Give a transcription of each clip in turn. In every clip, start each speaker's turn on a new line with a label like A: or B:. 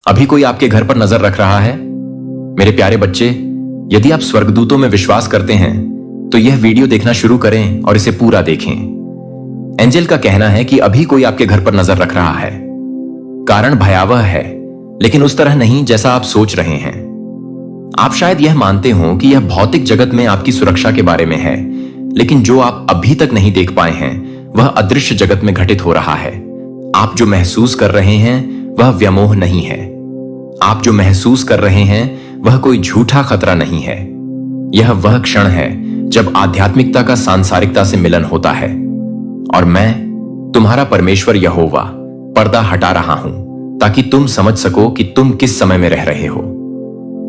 A: अभी कोई आपके घर पर नजर रख रहा है? मेरे प्यारे बच्चे, यदि आप स्वर्गदूतों में विश्वास करते हैं तो यह वीडियो देखना शुरू करें और इसे पूरा देखें। एंजल का कहना है कि अभी कोई आपके घर पर नजर रख रहा है। कारण भयावह है, लेकिन उस तरह नहीं जैसा आप सोच रहे हैं। आप शायद यह मानते हो कि यह भौतिक जगत में आपकी सुरक्षा के बारे में है, लेकिन जो आप अभी तक नहीं देख पाए हैं वह अदृश्य जगत में घटित हो रहा है। आप जो महसूस कर रहे हैं वह व्यामोह नहीं है। आप जो महसूस कर रहे हैं वह कोई झूठा खतरा नहीं है। यह वह क्षण है जब आध्यात्मिकता का सांसारिकता से मिलन होता है। और मैं, तुम्हारा परमेश्वर यहोवा, पर्दा हटा रहा हूं ताकि तुम समझ सको कि तुम किस समय में रह रहे हो।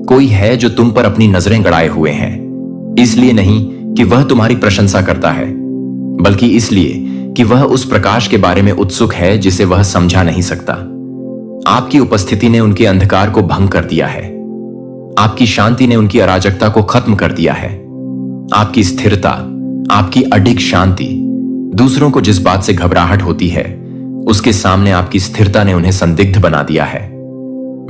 A: कोई है जो तुम पर अपनी नजरें गड़ाए हुए हैं, इसलिए नहीं कि वह तुम्हारी प्रशंसा करता है, बल्कि इसलिए कि वह उस प्रकाश के बारे में उत्सुक है जिसे वह समझा नहीं सकता। आपकी उपस्थिति ने उनके अंधकार को भंग कर दिया है। आपकी शांति ने उनकी अराजकता को खत्म कर दिया है। आपकी स्थिरता, आपकी अडिग शांति, दूसरों को जिस बात से घबराहट होती है उसके सामने आपकी स्थिरता ने उन्हें संदिग्ध बना दिया है।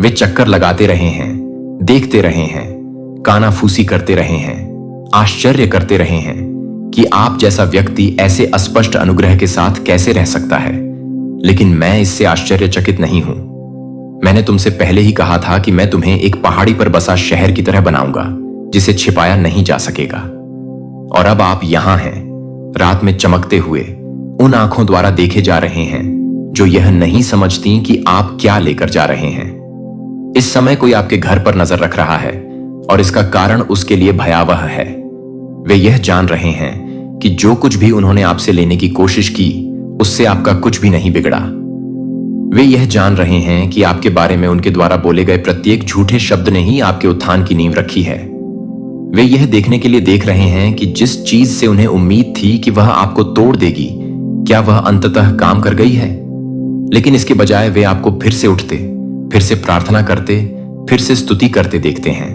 A: वे चक्कर लगाते रहे हैं, देखते रहे हैं, कानाफूसी करते रहे हैं, आश्चर्य करते रहे हैं कि आप जैसा व्यक्ति ऐसे अस्पष्ट अनुग्रह के साथ कैसे रह सकता है। लेकिन मैं इससे आश्चर्यचकित नहीं हूं। मैंने तुमसे पहले ही कहा था कि मैं तुम्हें एक पहाड़ी पर बसा शहर की तरह बनाऊंगा जिसे छिपाया नहीं जा सकेगा। और अब आप यहां हैं, रात में चमकते हुए, उन आंखों द्वारा देखे जा रहे हैं जो यह नहीं समझती कि आप क्या लेकर जा रहे हैं। इस समय कोई आपके घर पर नजर रख रहा है और इसका कारण उसके लिए भयावह है। वे यह जान रहे हैं कि जो कुछ भी उन्होंने आपसे लेने की कोशिश की उससे आपका कुछ भी नहीं बिगड़ा। वे यह जान रहे हैं कि आपके बारे में उनके द्वारा बोले गए प्रत्येक झूठे शब्द ने ही आपके उत्थान की नींव रखी है। वे यह देखने के लिए देख रहे हैं कि जिस चीज से उन्हें उम्मीद थी कि वह आपको तोड़ देगी, क्या वह अंततः काम कर गई है। लेकिन इसके बजाय वे आपको फिर से उठते, फिर से प्रार्थना करते, फिर से स्तुति करते देखते हैं।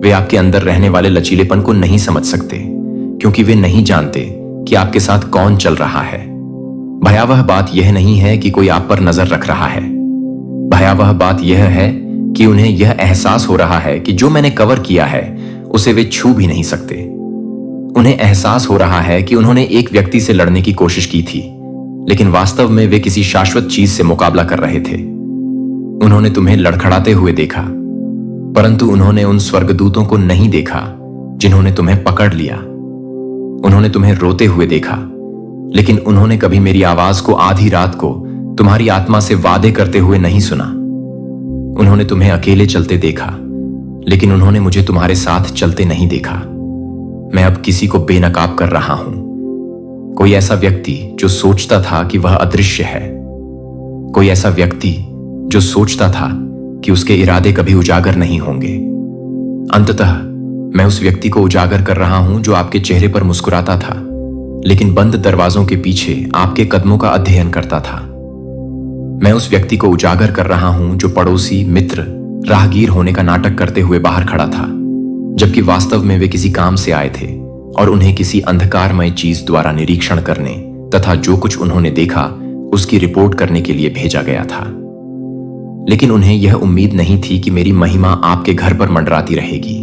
A: वे आपके अंदर रहने वाले लचीलेपन को नहीं समझ सकते, क्योंकि वे नहीं जानते कि आपके साथ कौन चल रहा है। भयावह बात यह नहीं है कि कोई आप पर नजर रख रहा है। भयावह बात यह है कि उन्हें यह एहसास हो रहा है कि जो मैंने कवर किया है उसे वे छू भी नहीं सकते। उन्हें एहसास हो रहा है कि उन्होंने एक व्यक्ति से लड़ने की कोशिश की थी, लेकिन वास्तव में वे किसी शाश्वत चीज से मुकाबला कर रहे थे। उन्होंने तुम्हें लड़खड़ाते हुए देखा, परंतु उन्होंने उन स्वर्गदूतों को नहीं देखा जिन्होंने तुम्हें पकड़ लिया। उन्होंने तुम्हें रोते हुए देखा, लेकिन उन्होंने कभी मेरी आवाज को आधी रात को तुम्हारी आत्मा से वादे करते हुए नहीं सुना। उन्होंने तुम्हें अकेले चलते देखा, लेकिन उन्होंने मुझे तुम्हारे साथ चलते नहीं देखा। मैं अब किसी को बेनकाब कर रहा हूं। कोई ऐसा व्यक्ति जो सोचता था कि वह अदृश्य है, कोई ऐसा व्यक्ति जो सोचता था कि उसके इरादे कभी उजागर नहीं होंगे। अंततः मैं उस व्यक्ति को उजागर कर रहा हूं जो आपके चेहरे पर मुस्कुराता था, लेकिन बंद दरवाजों के पीछे आपके कदमों का अध्ययन करता था। मैं उस व्यक्ति को उजागर कर रहा हूं जो पड़ोसी, मित्र, राहगीर होने का नाटक करते हुए बाहर खड़ा था, जबकि वास्तव में वे किसी काम से आए थे और उन्हें किसी अंधकारमय चीज द्वारा निरीक्षण करने तथा जो कुछ उन्होंने देखा उसकी रिपोर्ट करने के लिए भेजा गया था। लेकिन उन्हें यह उम्मीद नहीं थी कि मेरी महिमा आपके घर पर मंडराती रहेगी।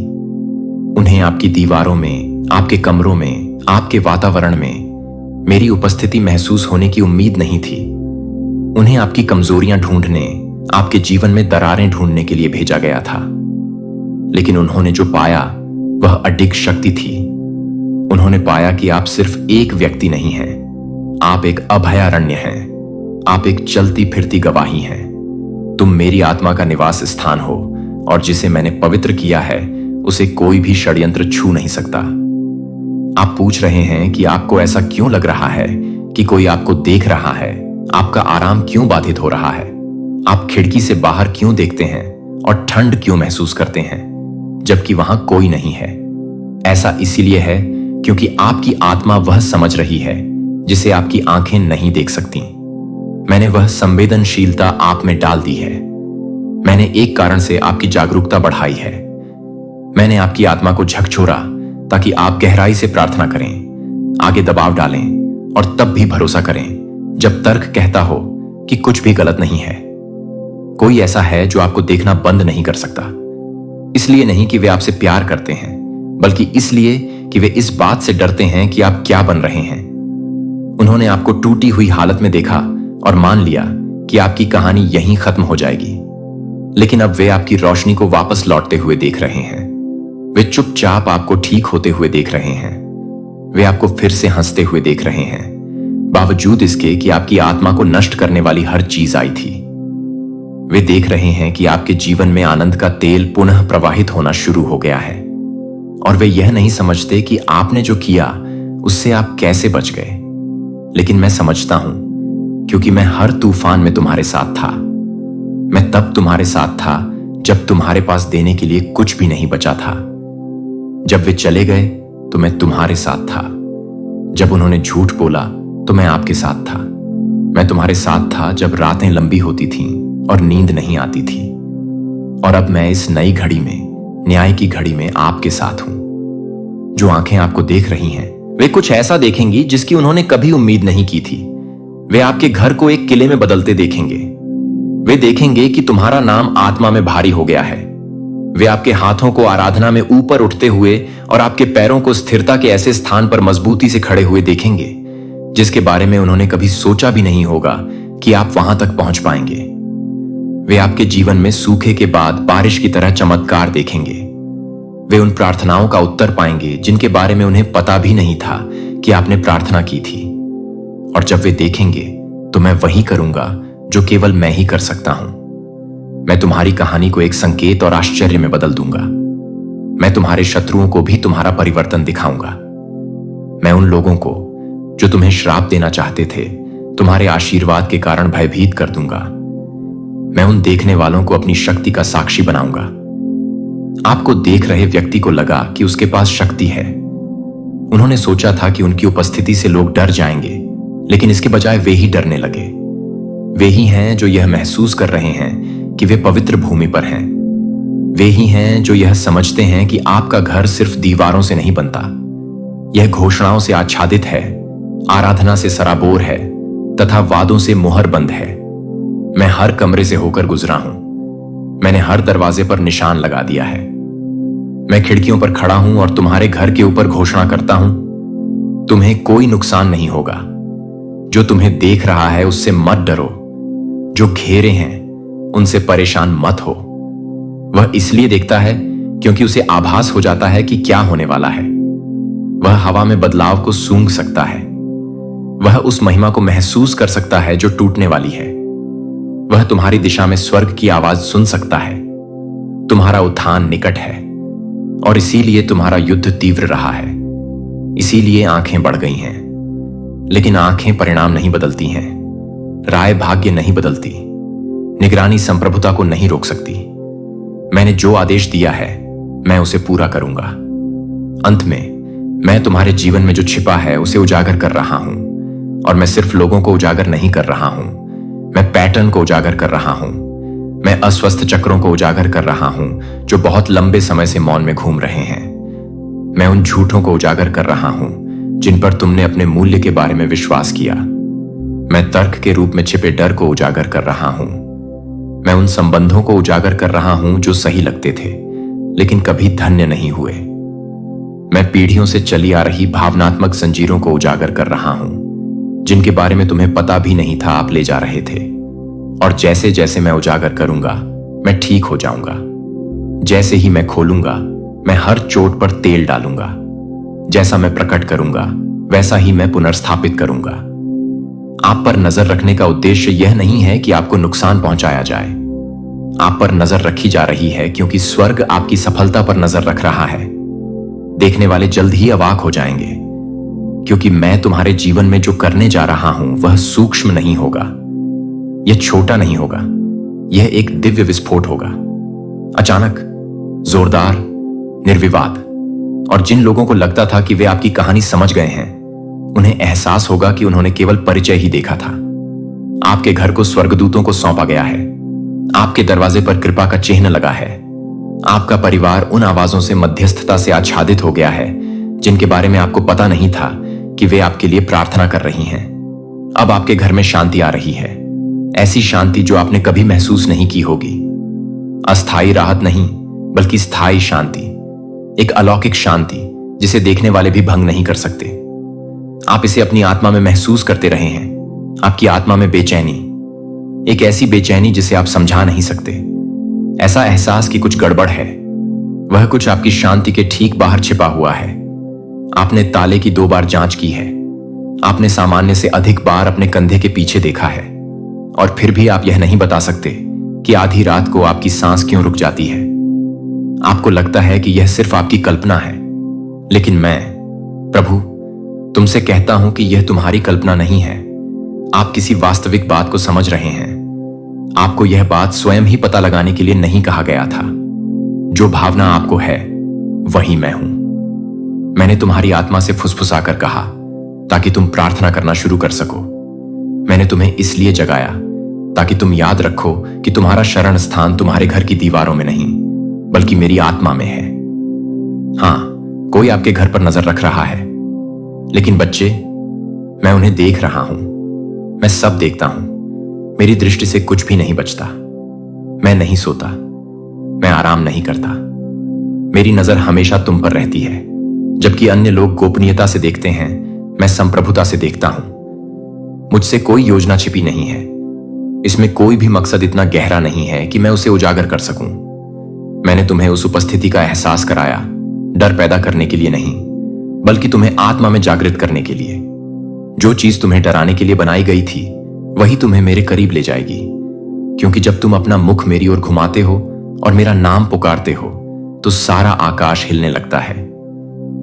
A: उन्हें आपकी दीवारों में, आपके कमरों में, आपके वातावरण में मेरी उपस्थिति महसूस होने की उम्मीद नहीं थी। उन्हें आपकी कमजोरियां ढूंढने, आपके जीवन में दरारें ढूंढने के लिए भेजा गया था। लेकिन उन्होंने जो पाया वह अडिग शक्ति थी। उन्होंने पाया कि आप सिर्फ एक व्यक्ति नहीं हैं, आप एक अभयारण्य हैं, आप एक चलती फिरती गवाही हैं। तुम मेरी आत्मा का निवास स्थान हो, और जिसे मैंने पवित्र किया है उसे कोई भी षड्यंत्र छू नहीं सकता। आप पूछ रहे हैं कि आपको ऐसा क्यों लग रहा है कि कोई आपको देख रहा है, आपका आराम क्यों बाधित हो रहा है, आप खिड़की से बाहर क्यों देखते हैं और ठंड क्यों महसूस करते हैं जबकि वहां कोई नहीं है। ऐसा इसीलिए है क्योंकि आपकी आत्मा वह समझ रही है जिसे आपकी आंखें नहीं देख सकती। मैंने वह संवेदनशीलता आप में डाल दी है। मैंने एक कारण से आपकी जागरूकता बढ़ाई है। मैंने आपकी आत्मा को झकझोरा ताकि आप गहराई से प्रार्थना करें, आगे दबाव डालें और तब भी भरोसा करें जब तर्क कहता हो कि कुछ भी गलत नहीं है। कोई ऐसा है जो आपको देखना बंद नहीं कर सकता। इसलिए नहीं कि वे आपसे प्यार करते हैं, बल्कि इसलिए कि वे इस बात से डरते हैं कि आप क्या बन रहे हैं। उन्होंने आपको टूटी हुई हालत में देखा और मान लिया कि आपकी कहानी यहीं खत्म हो जाएगी। लेकिन अब वे आपकी रोशनी को वापस लौटते हुए देख रहे हैं। वे चुपचाप आपको ठीक होते हुए देख रहे हैं। वे आपको फिर से हंसते हुए देख रहे हैं, बावजूद इसके कि आपकी आत्मा को नष्ट करने वाली हर चीज आई थी। वे देख रहे हैं कि आपके जीवन में आनंद का तेल पुनः प्रवाहित होना शुरू हो गया है, और वे यह नहीं समझते कि आपने जो किया उससे आप कैसे बच गए। लेकिन मैं समझता हूं, क्योंकि मैं हर तूफान में तुम्हारे साथ था। मैं तब तुम्हारे साथ था जब तुम्हारे पास देने के लिए कुछ भी नहीं बचा था। जब वे चले गए तो मैं तुम्हारे साथ था। जब उन्होंने झूठ बोला तो मैं आपके साथ था। मैं तुम्हारे साथ था जब रातें लंबी होती थीं और नींद नहीं आती थी। और अब मैं इस नई घड़ी में, न्याय की घड़ी में आपके साथ हूं। जो आंखें आपको देख रही हैं, वे कुछ ऐसा देखेंगी जिसकी उन्होंने कभी उम्मीद नहीं की थी। वे आपके घर को एक किले में बदलते देखेंगे। वे देखेंगे कि तुम्हारा नाम आत्मा में भारी हो गया है। वे आपके हाथों को आराधना में ऊपर उठते हुए और आपके पैरों को स्थिरता के ऐसे स्थान पर मजबूती से खड़े हुए देखेंगे जिसके बारे में उन्होंने कभी सोचा भी नहीं होगा कि आप वहां तक पहुंच पाएंगे। वे आपके जीवन में सूखे के बाद बारिश की तरह चमत्कार देखेंगे। वे उन प्रार्थनाओं का उत्तर पाएंगे जिनके बारे में उन्हें पता भी नहीं था कि आपने प्रार्थना की थी। और जब वे देखेंगे तो मैं वही करूंगा जो केवल मैं ही कर सकता हूं। मैं तुम्हारी कहानी को एक संकेत और आश्चर्य में बदल दूंगा। मैं तुम्हारे शत्रुओं को भी तुम्हारा परिवर्तन दिखाऊंगा। मैं उन लोगों को जो तुम्हें श्राप देना चाहते थे, तुम्हारे आशीर्वाद के कारण भयभीत कर दूंगा। मैं उन देखने वालों को अपनी शक्ति का साक्षी बनाऊंगा। आपको देख रहे व्यक्ति को लगा कि उसके पास शक्ति है। उन्होंने सोचा था कि उनकी उपस्थिति से लोग डर जाएंगे, लेकिन इसके बजाय वे ही डरने लगे। वे ही हैं जो यह महसूस कर रहे हैं कि वे पवित्र भूमि पर हैं। वे ही हैं जो यह समझते हैं कि आपका घर सिर्फ दीवारों से नहीं बनता, यह घोषणाओं से आच्छादित है, आराधना से सराबोर है तथा वादों से मुहरबंद है। मैं हर कमरे से होकर गुजरा हूं। मैंने हर दरवाजे पर निशान लगा दिया है। मैं खिड़कियों पर खड़ा हूं और तुम्हारे घर के ऊपर घोषणा करता हूं, तुम्हें कोई नुकसान नहीं होगा। जो तुम्हें देख रहा है उससे मत डरो। जो घेरे हैं उनसे परेशान मत हो। वह इसलिए देखता है क्योंकि उसे आभास हो जाता है कि क्या होने वाला है। वह हवा में बदलाव को सूंघ सकता है। वह उस महिमा को महसूस कर सकता है जो टूटने वाली है। वह तुम्हारी दिशा में स्वर्ग की आवाज सुन सकता है। तुम्हारा उत्थान निकट है और इसीलिए तुम्हारा युद्ध तीव्र रहा है। इसीलिए आंखें बढ़ गई हैं। लेकिन आंखें परिणाम नहीं बदलती हैं। राय भाग्य नहीं बदलती। निगरानी संप्रभुता को नहीं रोक सकती। मैंने जो आदेश दिया है मैं उसे पूरा करूंगा। अंत में मैं तुम्हारे जीवन में जो छिपा है उसे उजागर कर रहा हूं। और मैं सिर्फ लोगों को उजागर नहीं कर रहा हूं, मैं पैटर्न को उजागर कर रहा हूं। मैं अस्वस्थ चक्रों को उजागर कर रहा हूं जो बहुत लंबे समय से मौन में घूम रहे हैं। मैं उन झूठों को उजागर कर रहा हूं जिन पर तुमने अपने मूल्य के बारे में विश्वास किया। मैं तर्क के रूप में छिपे डर को उजागर कर रहा हूं। मैं उन संबंधों को उजागर कर रहा हूं जो सही लगते थे लेकिन कभी धन्य नहीं हुए। मैं पीढ़ियों से चली आ रही भावनात्मक जंजीरों को उजागर कर रहा हूं जिनके बारे में तुम्हें पता भी नहीं था आप ले जा रहे थे। और जैसे जैसे मैं उजागर करूंगा मैं ठीक हो जाऊंगा। जैसे ही मैं खोलूंगा मैं हर चोट पर तेल डालूंगा। जैसा मैं प्रकट करूंगा वैसा ही मैं पुनर्स्थापित करूंगा। आप पर नजर रखने का उद्देश्य यह नहीं है कि आपको नुकसान पहुंचाया जाए। आप पर नजर रखी जा रही है क्योंकि स्वर्ग आपकी सफलता पर नजर रख रहा है। देखने वाले जल्द ही अवाक हो जाएंगे क्योंकि मैं तुम्हारे जीवन में जो करने जा रहा हूं वह सूक्ष्म नहीं होगा। यह छोटा नहीं होगा। यह एक दिव्य विस्फोट होगा। अचानक, जोरदार, निर्विवाद। और जिन लोगों को लगता था कि वे आपकी कहानी समझ गए हैं, उन्हें एहसास होगा कि उन्होंने केवल परिचय ही देखा था। आपके घर को स्वर्गदूतों को सौंपा गया है। आपके दरवाजे पर कृपा का चिन्ह लगा है। आपका परिवार उन आवाजों से मध्यस्थता से आच्छादित हो गया है जिनके बारे में आपको पता नहीं था कि वे आपके लिए प्रार्थना कर रही हैं। अब आपके घर में शांति आ रही है। ऐसी शांति जो आपने कभी महसूस नहीं की होगी। अस्थायी राहत नहीं, बल्कि स्थायी शांति, एक अलौकिक शांति जिसे देखने वाले भी भंग नहीं कर सकते। आप इसे अपनी आत्मा में महसूस करते रहे हैं। आपकी आत्मा में बेचैनी, एक ऐसी बेचैनी जिसे आप समझा नहीं सकते। ऐसा एहसास कि कुछ गड़बड़ है। वह कुछ आपकी शांति के ठीक बाहर छिपा हुआ है। आपने ताले की 2 बार जांच की है। आपने सामान्य से अधिक बार अपने कंधे के पीछे देखा है, और फिर भी आप यह नहीं बता सकते कि आधी रात को आपकी सांस क्यों रुक जाती है। आपको लगता है कि यह सिर्फ आपकी कल्पना है, लेकिन मैं, प्रभु, तुमसे कहता हूं कि यह तुम्हारी कल्पना नहीं है। आप किसी वास्तविक बात को समझ रहे हैं। आपको यह बात स्वयं ही पता लगाने के लिए नहीं कहा गया था। जो भावना आपको है, वही मैं हूं। मैंने तुम्हारी आत्मा से फुसफुसाकर कहा ताकि तुम प्रार्थना करना शुरू कर सको। मैंने तुम्हें इसलिए जगाया ताकि तुम याद रखो कि तुम्हारा शरण स्थान तुम्हारे घर की दीवारों में नहीं, बल्कि मेरी आत्मा में है। हां, कोई आपके घर पर नजर रख रहा है, लेकिन बच्चे, मैं उन्हें देख रहा हूं। मैं सब देखता हूं। मेरी दृष्टि से कुछ भी नहीं बचता। मैं नहीं सोता, मैं आराम नहीं करता। मेरी नजर हमेशा तुम पर रहती है। जबकि अन्य लोग गोपनीयता से देखते हैं, मैं संप्रभुता से देखता हूं। मुझसे कोई योजना छिपी नहीं है। इसमें कोई भी मकसद इतना गहरा नहीं है कि मैं उसे उजागर कर सकूं। मैंने तुम्हें उस उपस्थिति का एहसास कराया, डर पैदा करने के लिए नहीं, बल्कि तुम्हें आत्मा में जागृत करने के लिए। जो चीज तुम्हें डराने के लिए बनाई गई थी, वही तुम्हें मेरे करीब ले जाएगी। क्योंकि जब तुम अपना मुख मेरी ओर घुमाते हो और मेरा नाम पुकारते हो, तो सारा आकाश हिलने लगता है।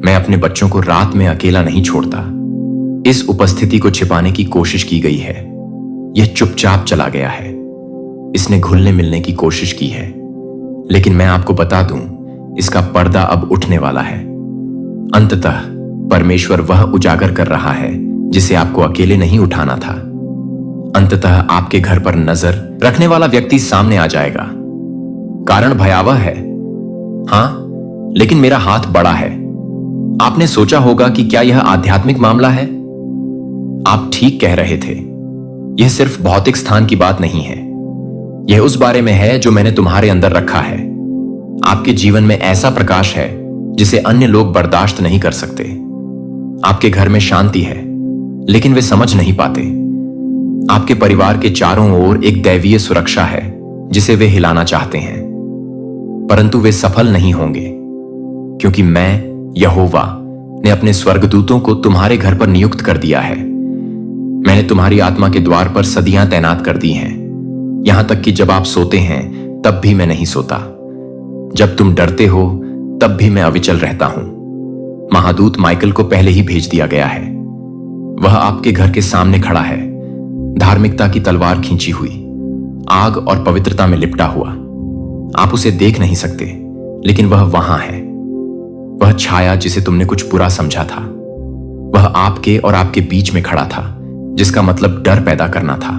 A: मैं अपने बच्चों को रात में अकेला नहीं छोड़ता। इस उपस्थिति को छिपाने की कोशिश की गई है। यह चुपचाप चला गया है। इसने घुलने मिलने की कोशिश की है, लेकिन मैं आपको बता दूं, इसका पर्दा अब उठने वाला है। अंततः परमेश्वर वह उजागर कर रहा है जिसे आपको अकेले नहीं उठाना था। अंततः आपके घर पर नजर रखने वाला व्यक्ति सामने आ जाएगा। कारण भयावह है, हां, लेकिन मेरा हाथ बड़ा है। आपने सोचा होगा कि क्या यह आध्यात्मिक मामला है? आप ठीक कह रहे थे। यह सिर्फ भौतिक स्थान की बात नहीं है। यह उस बारे में है जो मैंने तुम्हारे अंदर रखा है। आपके जीवन में ऐसा प्रकाश है जिसे अन्य लोग बर्दाश्त नहीं कर सकते। आपके घर में शांति है, लेकिन वे समझ नहीं पाते। आपके परिवार के चारों ओर एक दैवीय सुरक्षा है जिसे वे हिलाना चाहते हैं, परंतु वे सफल नहीं होंगे, क्योंकि मैं, यहोवा, ने अपने स्वर्गदूतों को तुम्हारे घर पर नियुक्त कर दिया है। मैंने तुम्हारी आत्मा के द्वार पर सदियां तैनात कर दी हैं, यहां तक कि जब आप सोते हैं तब भी मैं नहीं सोता। जब तुम डरते हो तब भी मैं अविचल रहता हूं। महादूत माइकल को पहले ही भेज दिया गया है। वह आपके घर के सामने खड़ा है, धार्मिकता की तलवार खींची हुई, आग और पवित्रता में लिपटा हुआ। आप उसे देख नहीं सकते, लेकिन वह वहां है। वह छाया जिसे तुमने कुछ बुरा समझा था, वह आपके और आपके बीच में खड़ा था, जिसका मतलब डर पैदा करना था।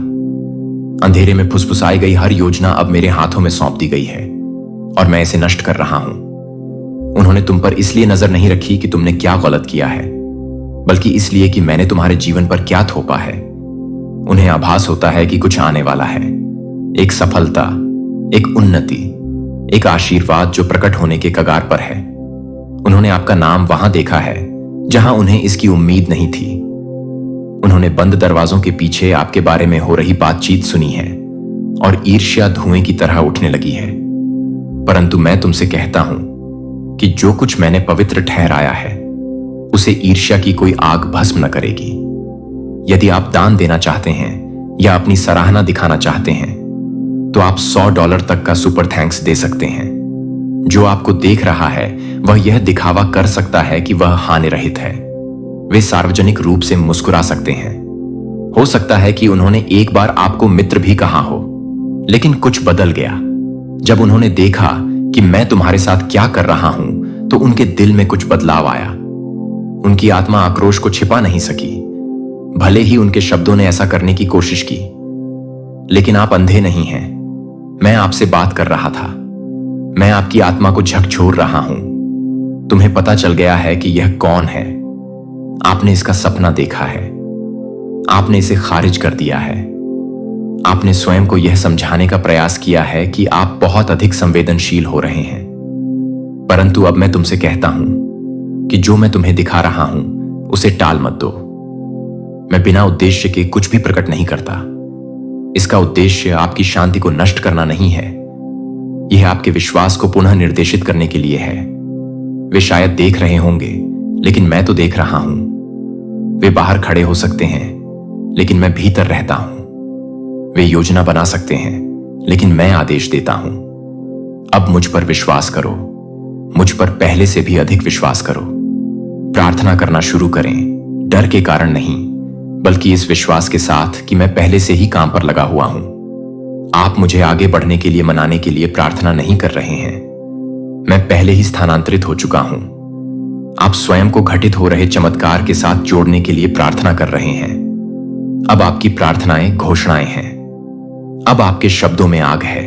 A: अंधेरे में फुसफुसाई गई हर योजना अब मेरे हाथों में सौंप दी गई है, और मैं इसे नष्ट कर रहा हूं। उन्होंने तुम पर इसलिए नजर नहीं रखी कि तुमने क्या गलत किया है, बल्कि इसलिए कि मैंने तुम्हारे जीवन पर क्या थोपा है। उन्हें आभास होता है कि कुछ आने वाला है, एक सफलता, एक उन्नति, एक आशीर्वाद जो प्रकट होने के कगार पर है। उन्होंने आपका नाम वहां देखा है जहां उन्हें इसकी उम्मीद नहीं थी। उन्होंने बंद दरवाजों के पीछे आपके बारे में हो रही बातचीत सुनी है, और ईर्ष्या धुएं की तरह उठने लगी है। परंतु मैं तुमसे कहता हूं कि जो कुछ मैंने पवित्र ठहराया है, उसे ईर्ष्या की कोई आग भस्म न करेगी। यदि आप दान देना चाहते हैं या अपनी सराहना दिखाना चाहते हैं, तो आप $100 तक का सुपर थैंक्स दे सकते हैं। जो आपको देख रहा है वह यह दिखावा कर सकता है कि वह हानि रहित है। वे सार्वजनिक रूप से मुस्कुरा सकते हैं। हो सकता है कि उन्होंने एक बार आपको मित्र भी कहा हो, लेकिन कुछ बदल गया। जब उन्होंने देखा कि मैं तुम्हारे साथ क्या कर रहा हूं, तो उनके दिल में कुछ बदलाव आया। उनकी आत्मा आक्रोश को छिपा नहीं सकी, भले ही उनके शब्दों ने ऐसा करने की कोशिश की। लेकिन आप अंधे नहीं हैं। मैं आपसे बात कर रहा था। मैं आपकी आत्मा को झकझोर रहा हूं। तुम्हें पता चल गया है कि यह कौन है। आपने इसका सपना देखा है। आपने इसे खारिज कर दिया है। आपने स्वयं को यह समझाने का प्रयास किया है कि आप बहुत अधिक संवेदनशील हो रहे हैं, परंतु अब मैं तुमसे कहता हूं कि जो मैं तुम्हें दिखा रहा हूं उसे टाल मत दो। मैं बिना उद्देश्य के कुछ भी प्रकट नहीं करता। इसका उद्देश्य आपकी शांति को नष्ट करना नहीं है, यह आपके विश्वास को पुनः निर्देशित करने के लिए है। वे शायद देख रहे होंगे, लेकिन मैं तो देख रहा हूं। वे बाहर खड़े हो सकते हैं, लेकिन मैं भीतर रहता हूं। वे योजना बना सकते हैं, लेकिन मैं आदेश देता हूं। अब मुझ पर विश्वास करो, मुझ पर पहले से भी अधिक विश्वास करो। प्रार्थना करना शुरू करें, डर के कारण नहीं, बल्कि इस विश्वास के साथ कि मैं पहले से ही काम पर लगा हुआ हूं। आप मुझे आगे बढ़ने के लिए मनाने के लिए प्रार्थना नहीं कर रहे हैं। मैं पहले ही स्थानांतरित हो चुका हूं। आप स्वयं को घटित हो रहे चमत्कार के साथ जोड़ने के लिए प्रार्थना कर रहे हैं। अब आपकी प्रार्थनाएं घोषणाएं हैं। अब आपके शब्दों में आग है।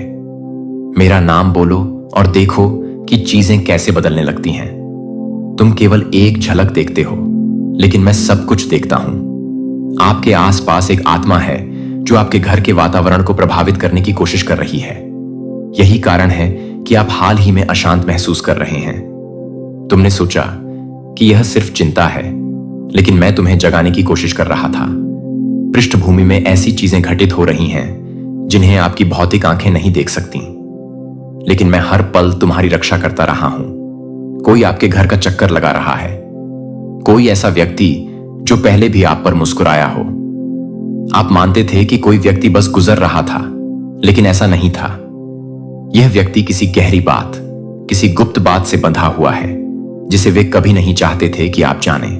A: मेरा नाम बोलो और देखो कि चीजें कैसे बदलने लगती हैं। तुम केवल एक झलक देखते हो, लेकिन मैं सब कुछ देखता हूं। आपके आसपास एक आत्मा है जो आपके घर के वातावरण को प्रभावित करने की कोशिश कर रही है। यही कारण है कि आप हाल ही में अशांत महसूस कर रहे हैं। तुमने सोचा कि यह सिर्फ चिंता है, लेकिन मैं तुम्हें जगाने की कोशिश कर रहा था। पृष्ठभूमि में ऐसी चीजें घटित हो रही हैं जिन्हें आपकी भौतिक आंखें नहीं देख सकती, लेकिन मैं हर पल तुम्हारी रक्षा करता रहा हूं। कोई आपके घर का चक्कर लगा रहा है, कोई ऐसा व्यक्ति जो पहले भी आप पर मुस्कुराया हो। आप मानते थे कि कोई व्यक्ति बस गुजर रहा था, लेकिन ऐसा नहीं था। यह व्यक्ति किसी गहरी बात, किसी गुप्त बात से बंधा हुआ है जिसे वे कभी नहीं चाहते थे कि आप जानें।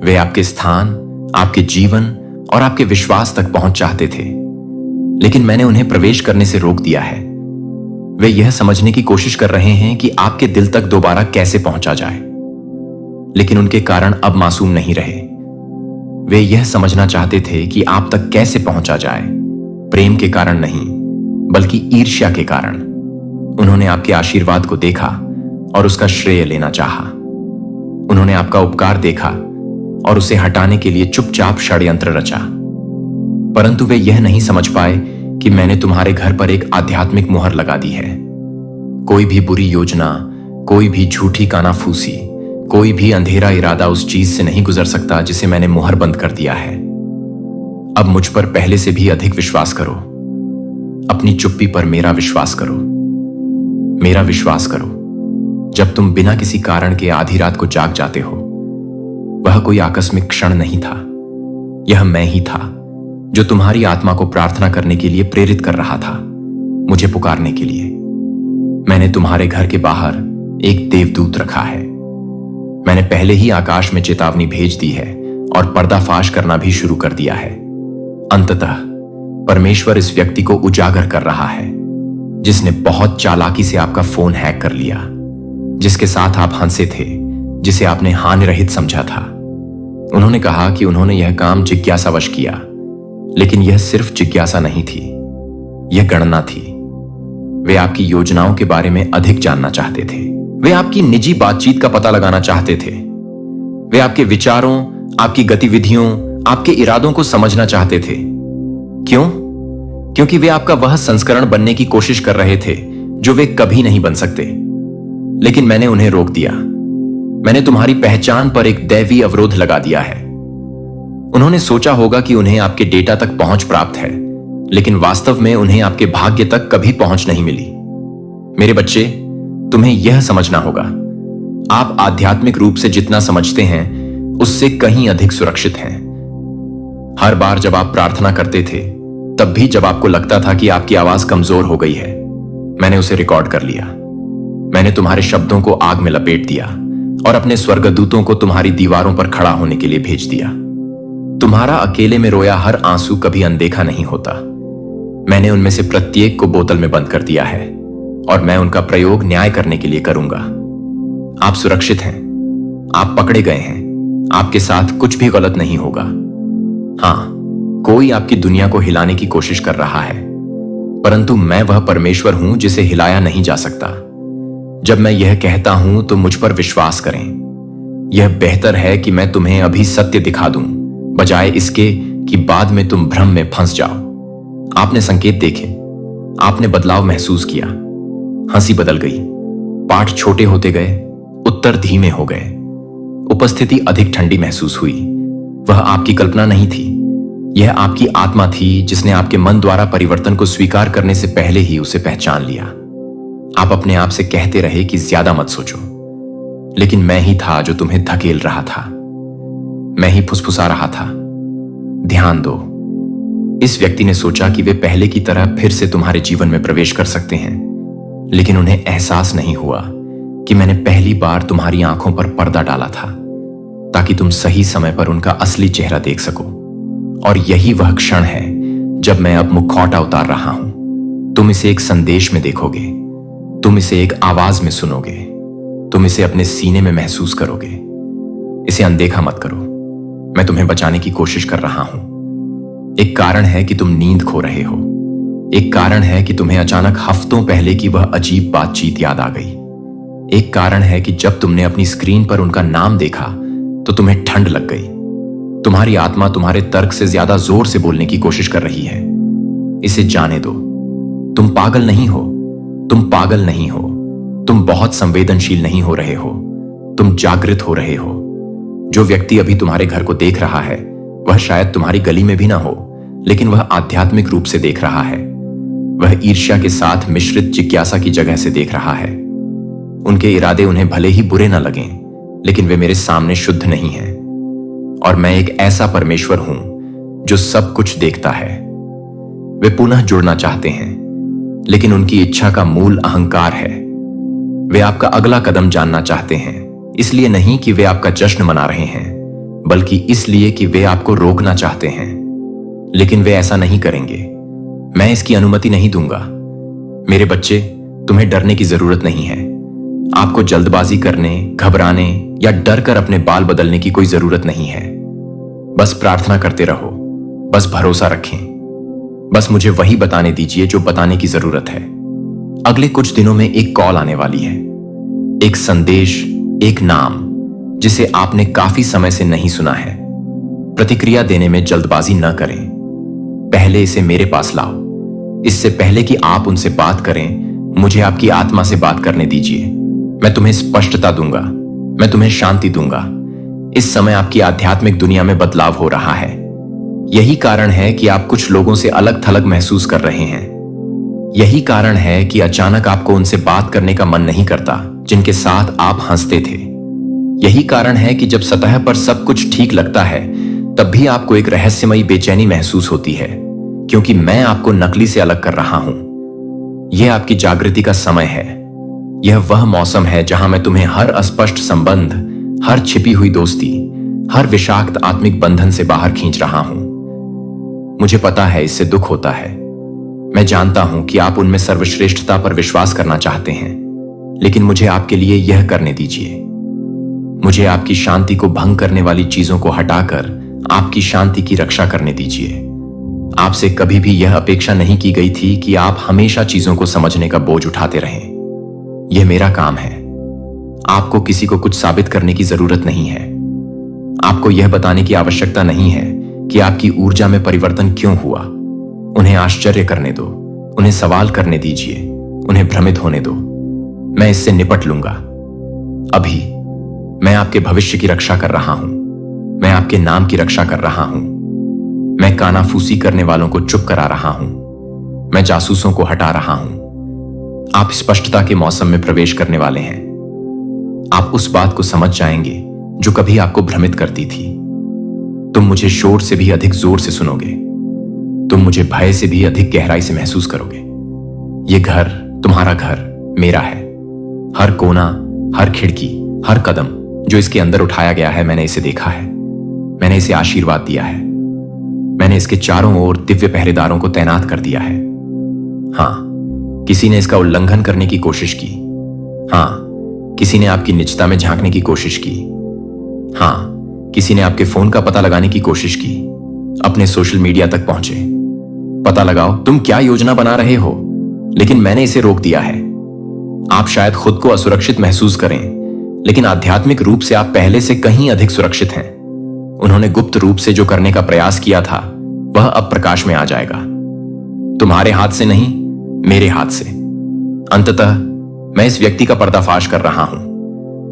A: वे आपके स्थान, आपके जीवन और आपके विश्वास तक पहुंच चाहते थे, लेकिन मैंने उन्हें प्रवेश करने से रोक दिया है। वे यह समझने की कोशिश कर रहे हैं कि आपके दिल तक दोबारा कैसे पहुंचा जाए, लेकिन उनके कारण अब मासूम नहीं रहे। वे यह समझना चाहते थे कि आप तक कैसे पहुंचा जाए, प्रेम के कारण नहीं, बल्कि ईर्ष्या के कारण। उन्होंने आपके आशीर्वाद को देखा और उसका श्रेय लेना चाहा। उन्होंने आपका उपकार देखा और उसे हटाने के लिए चुपचाप षड्यंत्र रचा। परंतु वे यह नहीं समझ पाए कि मैंने तुम्हारे घर पर एक आध्यात्मिक मुहर लगा दी है। कोई भी बुरी योजना, कोई भी झूठी कानाफूसी, कोई भी अंधेरा इरादा उस चीज से नहीं गुजर सकता जिसे मैंने मुहर बंद कर दिया है। अब मुझ पर पहले से भी अधिक विश्वास करो। अपनी चुप्पी पर मेरा विश्वास करो। मेरा विश्वास करो। जब तुम बिना किसी कारण के आधी रात को जाग जाते हो, वह कोई आकस्मिक क्षण नहीं था। यह मैं ही था जो तुम्हारी आत्मा को प्रार्थना करने के लिए प्रेरित कर रहा था, मुझे पुकारने के लिए। मैंने तुम्हारे घर के बाहर एक देवदूत रखा है। मैंने पहले ही आकाश में चेतावनी भेज दी है और पर्दाफाश करना भी शुरू कर दिया है। अंततः परमेश्वर इस व्यक्ति को उजागर कर रहा है जिसने बहुत चालाकी से आपका फोन हैक कर लिया, जिसके साथ आप हंसे थे, जिसे आपने हानि रहित समझा था। उन्होंने कहा कि उन्होंने यह काम जिज्ञासावश किया, लेकिन यह सिर्फ जिज्ञासा नहीं थी, यह गणना थी। वे आपकी योजनाओं के बारे में अधिक जानना चाहते थे। वे आपकी निजी बातचीत का पता लगाना चाहते थे। वे आपके विचारों, आपकी गतिविधियों, आपके इरादों को समझना चाहते थे। क्यों? क्योंकि वे आपका वह संस्करण बनने की कोशिश कर रहे थे जो वे कभी नहीं बन सकते। लेकिन मैंने उन्हें रोक दिया। मैंने तुम्हारी पहचान पर एक दैवीय अवरोध लगा दिया है। उन्होंने सोचा होगा कि उन्हें आपके डेटा तक पहुंच प्राप्त है, लेकिन वास्तव में उन्हें आपके भाग्य तक कभी पहुंच नहीं मिली। मेरे बच्चे, तुम्हें यह समझना होगा, आप आध्यात्मिक रूप से जितना समझते हैं उससे कहीं अधिक सुरक्षित हैं। हर बार जब आप प्रार्थना करते थे, तब भी जब आपको लगता था कि आपकी आवाज कमजोर हो गई है, मैंने उसे रिकॉर्ड कर लिया। मैंने तुम्हारे शब्दों को आग में लपेट दिया और अपने स्वर्गदूतों को तुम्हारी दीवारों पर खड़ा होने के लिए भेज दिया। तुम्हारा अकेले में रोया हर आंसू कभी अनदेखा नहीं होता। मैंने उनमें से प्रत्येक को बोतल में बंद कर दिया है और मैं उनका प्रयोग न्याय करने के लिए करूंगा। आप सुरक्षित हैं, आप पकड़े गए हैं, आपके साथ कुछ भी गलत नहीं होगा। हां, कोई आपकी दुनिया को हिलाने की कोशिश कर रहा है, परंतु मैं वह परमेश्वर हूं जिसे हिलाया नहीं जा सकता। जब मैं यह कहता हूं तो मुझ पर विश्वास करें। यह बेहतर है कि मैं तुम्हें अभी सत्य दिखा दूं, बजाय इसके कि बाद में तुम भ्रम में फंस जाओ। आपने संकेत देखे, आपने बदलाव महसूस किया। हंसी बदल गई, पाठ छोटे होते गए, उत्तर धीमे हो गए, उपस्थिति अधिक ठंडी महसूस हुई। वह आपकी कल्पना नहीं थी, यह आपकी आत्मा थी जिसने आपके मन द्वारा परिवर्तन को स्वीकार करने से पहले ही उसे पहचान लिया। आप अपने आप से कहते रहे कि ज्यादा मत सोचो, लेकिन मैं ही था जो तुम्हें धकेल रहा था। मैं ही फुसफुसा रहा था, ध्यान दो। इस व्यक्ति ने सोचा कि वे पहले की तरह फिर से तुम्हारे जीवन में प्रवेश कर सकते हैं, लेकिन उन्हें एहसास नहीं हुआ कि मैंने पहली बार तुम्हारी आंखों पर पर्दा डाला था ताकि तुम सही समय पर उनका असली चेहरा देख सको। और यही वह क्षण है जब मैं अब मुखौटा उतार रहा हूं। तुम इसे एक संदेश में देखोगे, तुम इसे एक आवाज में सुनोगे, तुम इसे अपने सीने में महसूस करोगे। इसे अनदेखा मत करो, मैं तुम्हें बचाने की कोशिश कर रहा हूं। एक कारण है कि तुम नींद खो रहे हो, एक कारण है कि तुम्हें अचानक हफ्तों पहले की वह अजीब बातचीत याद आ गई। एक कारण है कि जब तुमने अपनी स्क्रीन पर उनका नाम देखा तो तुम्हें ठंड लग गई। तुम्हारी आत्मा तुम्हारे तर्क से ज्यादा जोर से बोलने की कोशिश कर रही है। इसे जाने दो, तुम पागल नहीं हो, तुम पागल नहीं हो, तुम बहुत संवेदनशील नहीं हो रहे हो, तुम जागृत हो रहे हो। जो व्यक्ति अभी तुम्हारे घर को देख रहा है वह शायद तुम्हारी गली में भी ना हो, लेकिन वह आध्यात्मिक रूप से देख रहा है। वह ईर्ष्या के साथ मिश्रित जिज्ञासा की जगह से देख रहा है। उनके इरादे उन्हें भले ही बुरे ना लगें, लेकिन वे मेरे सामने शुद्ध नहीं हैं। और मैं एक ऐसा परमेश्वर हूं जो सब कुछ देखता है। वे पुनः जुड़ना चाहते हैं, लेकिन उनकी इच्छा का मूल अहंकार है। वे आपका अगला कदम जानना चाहते हैं, इसलिए नहीं कि वे आपका जश्न मना रहे हैं, बल्कि इसलिए कि वे आपको रोकना चाहते हैं। लेकिन वे ऐसा नहीं करेंगे, मैं इसकी अनुमति नहीं दूंगा। मेरे बच्चे, तुम्हें डरने की जरूरत नहीं है। आपको जल्दबाजी करने, घबराने या डर कर अपने बाल बदलने की कोई जरूरत नहीं है। बस प्रार्थना करते रहो, बस भरोसा रखें, बस मुझे वही बताने दीजिए जो बताने की जरूरत है। अगले कुछ दिनों में एक कॉल आने वाली है, एक संदेश, एक नाम जिसे आपने काफी समय से नहीं सुना है। प्रतिक्रिया देने में जल्दबाजी न करें, पहले इसे मेरे पास लाओ। इससे पहले कि आप उनसे बात करें, मुझे आपकी आत्मा से बात करने दीजिए। मैं तुम्हें स्पष्टता दूंगा, मैं तुम्हें शांति दूंगा। इस समय आपकी आध्यात्मिक दुनिया में बदलाव हो रहा है। यही कारण है कि आप कुछ लोगों से अलग थलग महसूस कर रहे हैं। यही कारण है कि अचानक आपको उनसे बात करने का मन नहीं करता जिनके साथ आप हंसते थे। यही कारण है कि जब सतह पर सब कुछ ठीक लगता है, तब भी आपको एक रहस्यमयी बेचैनी महसूस होती है, क्योंकि मैं आपको नकली से अलग कर रहा हूं। यह आपकी जागृति का समय है। यह वह मौसम है जहां मैं तुम्हें हर अस्पष्ट संबंध, हर छिपी हुई दोस्ती, हर विषाक्त आत्मिक बंधन से बाहर खींच रहा हूं। मुझे पता है इससे दुख होता है। मैं जानता हूं कि आप उनमें सर्वश्रेष्ठता पर विश्वास करना चाहते हैं, लेकिन मुझे आपके लिए यह करने दीजिए। मुझे आपकी शांति को भंग करने वाली चीजों को हटाकर आपकी शांति की रक्षा करने दीजिए। आपसे कभी भी यह अपेक्षा नहीं की गई थी कि आप हमेशा चीजों को समझने का बोझ उठाते रहें। यह मेरा काम है। आपको किसी को कुछ साबित करने की जरूरत नहीं है। आपको यह बताने की आवश्यकता नहीं है कि आपकी ऊर्जा में परिवर्तन क्यों हुआ। उन्हें आश्चर्य करने दो, उन्हें सवाल करने दीजिए, उन्हें भ्रमित होने दो। मैं इससे निपट लूंगा। अभी मैं आपके भविष्य की रक्षा कर रहा हूं। मैं आपके नाम की रक्षा कर रहा हूं। मैं कानाफूसी करने वालों को चुप करा रहा हूं। मैं जासूसों को हटा रहा हूं। आप स्पष्टता के मौसम में प्रवेश करने वाले हैं। आप उस बात को समझ जाएंगे जो कभी आपको भ्रमित करती थी। तुम मुझे शोर से भी अधिक जोर से सुनोगे। तुम मुझे भय से भी अधिक गहराई से महसूस करोगे। यह घर, तुम्हारा घर, मेरा है। हर कोना, हर खिड़की, हर कदम जो इसके अंदर उठाया गया है, मैंने इसे देखा है। मैंने इसे आशीर्वाद दिया है। मैंने इसके चारों ओर दिव्य पहरेदारों को तैनात कर दिया है। हां, किसी ने इसका उल्लंघन करने की कोशिश की। हां, किसी ने आपकी निजता में झांकने की कोशिश की। हां, किसी ने आपके फोन का पता लगाने की कोशिश की, अपने सोशल मीडिया तक पहुंचे। पता लगाओ तुम क्या योजना बना रहे हो, लेकिन मैंने इसे रोक दिया है। आप शायद खुद को असुरक्षित महसूस करें, लेकिन आध्यात्मिक रूप से आप पहले से कहीं अधिक सुरक्षित हैं। उन्होंने गुप्त रूप से जो करने का प्रयास किया था, वह अब प्रकाश में आ जाएगा। तुम्हारे हाथ से नहीं, मेरे हाथ से। अंततः मैं इस व्यक्ति का पर्दाफाश कर रहा हूं।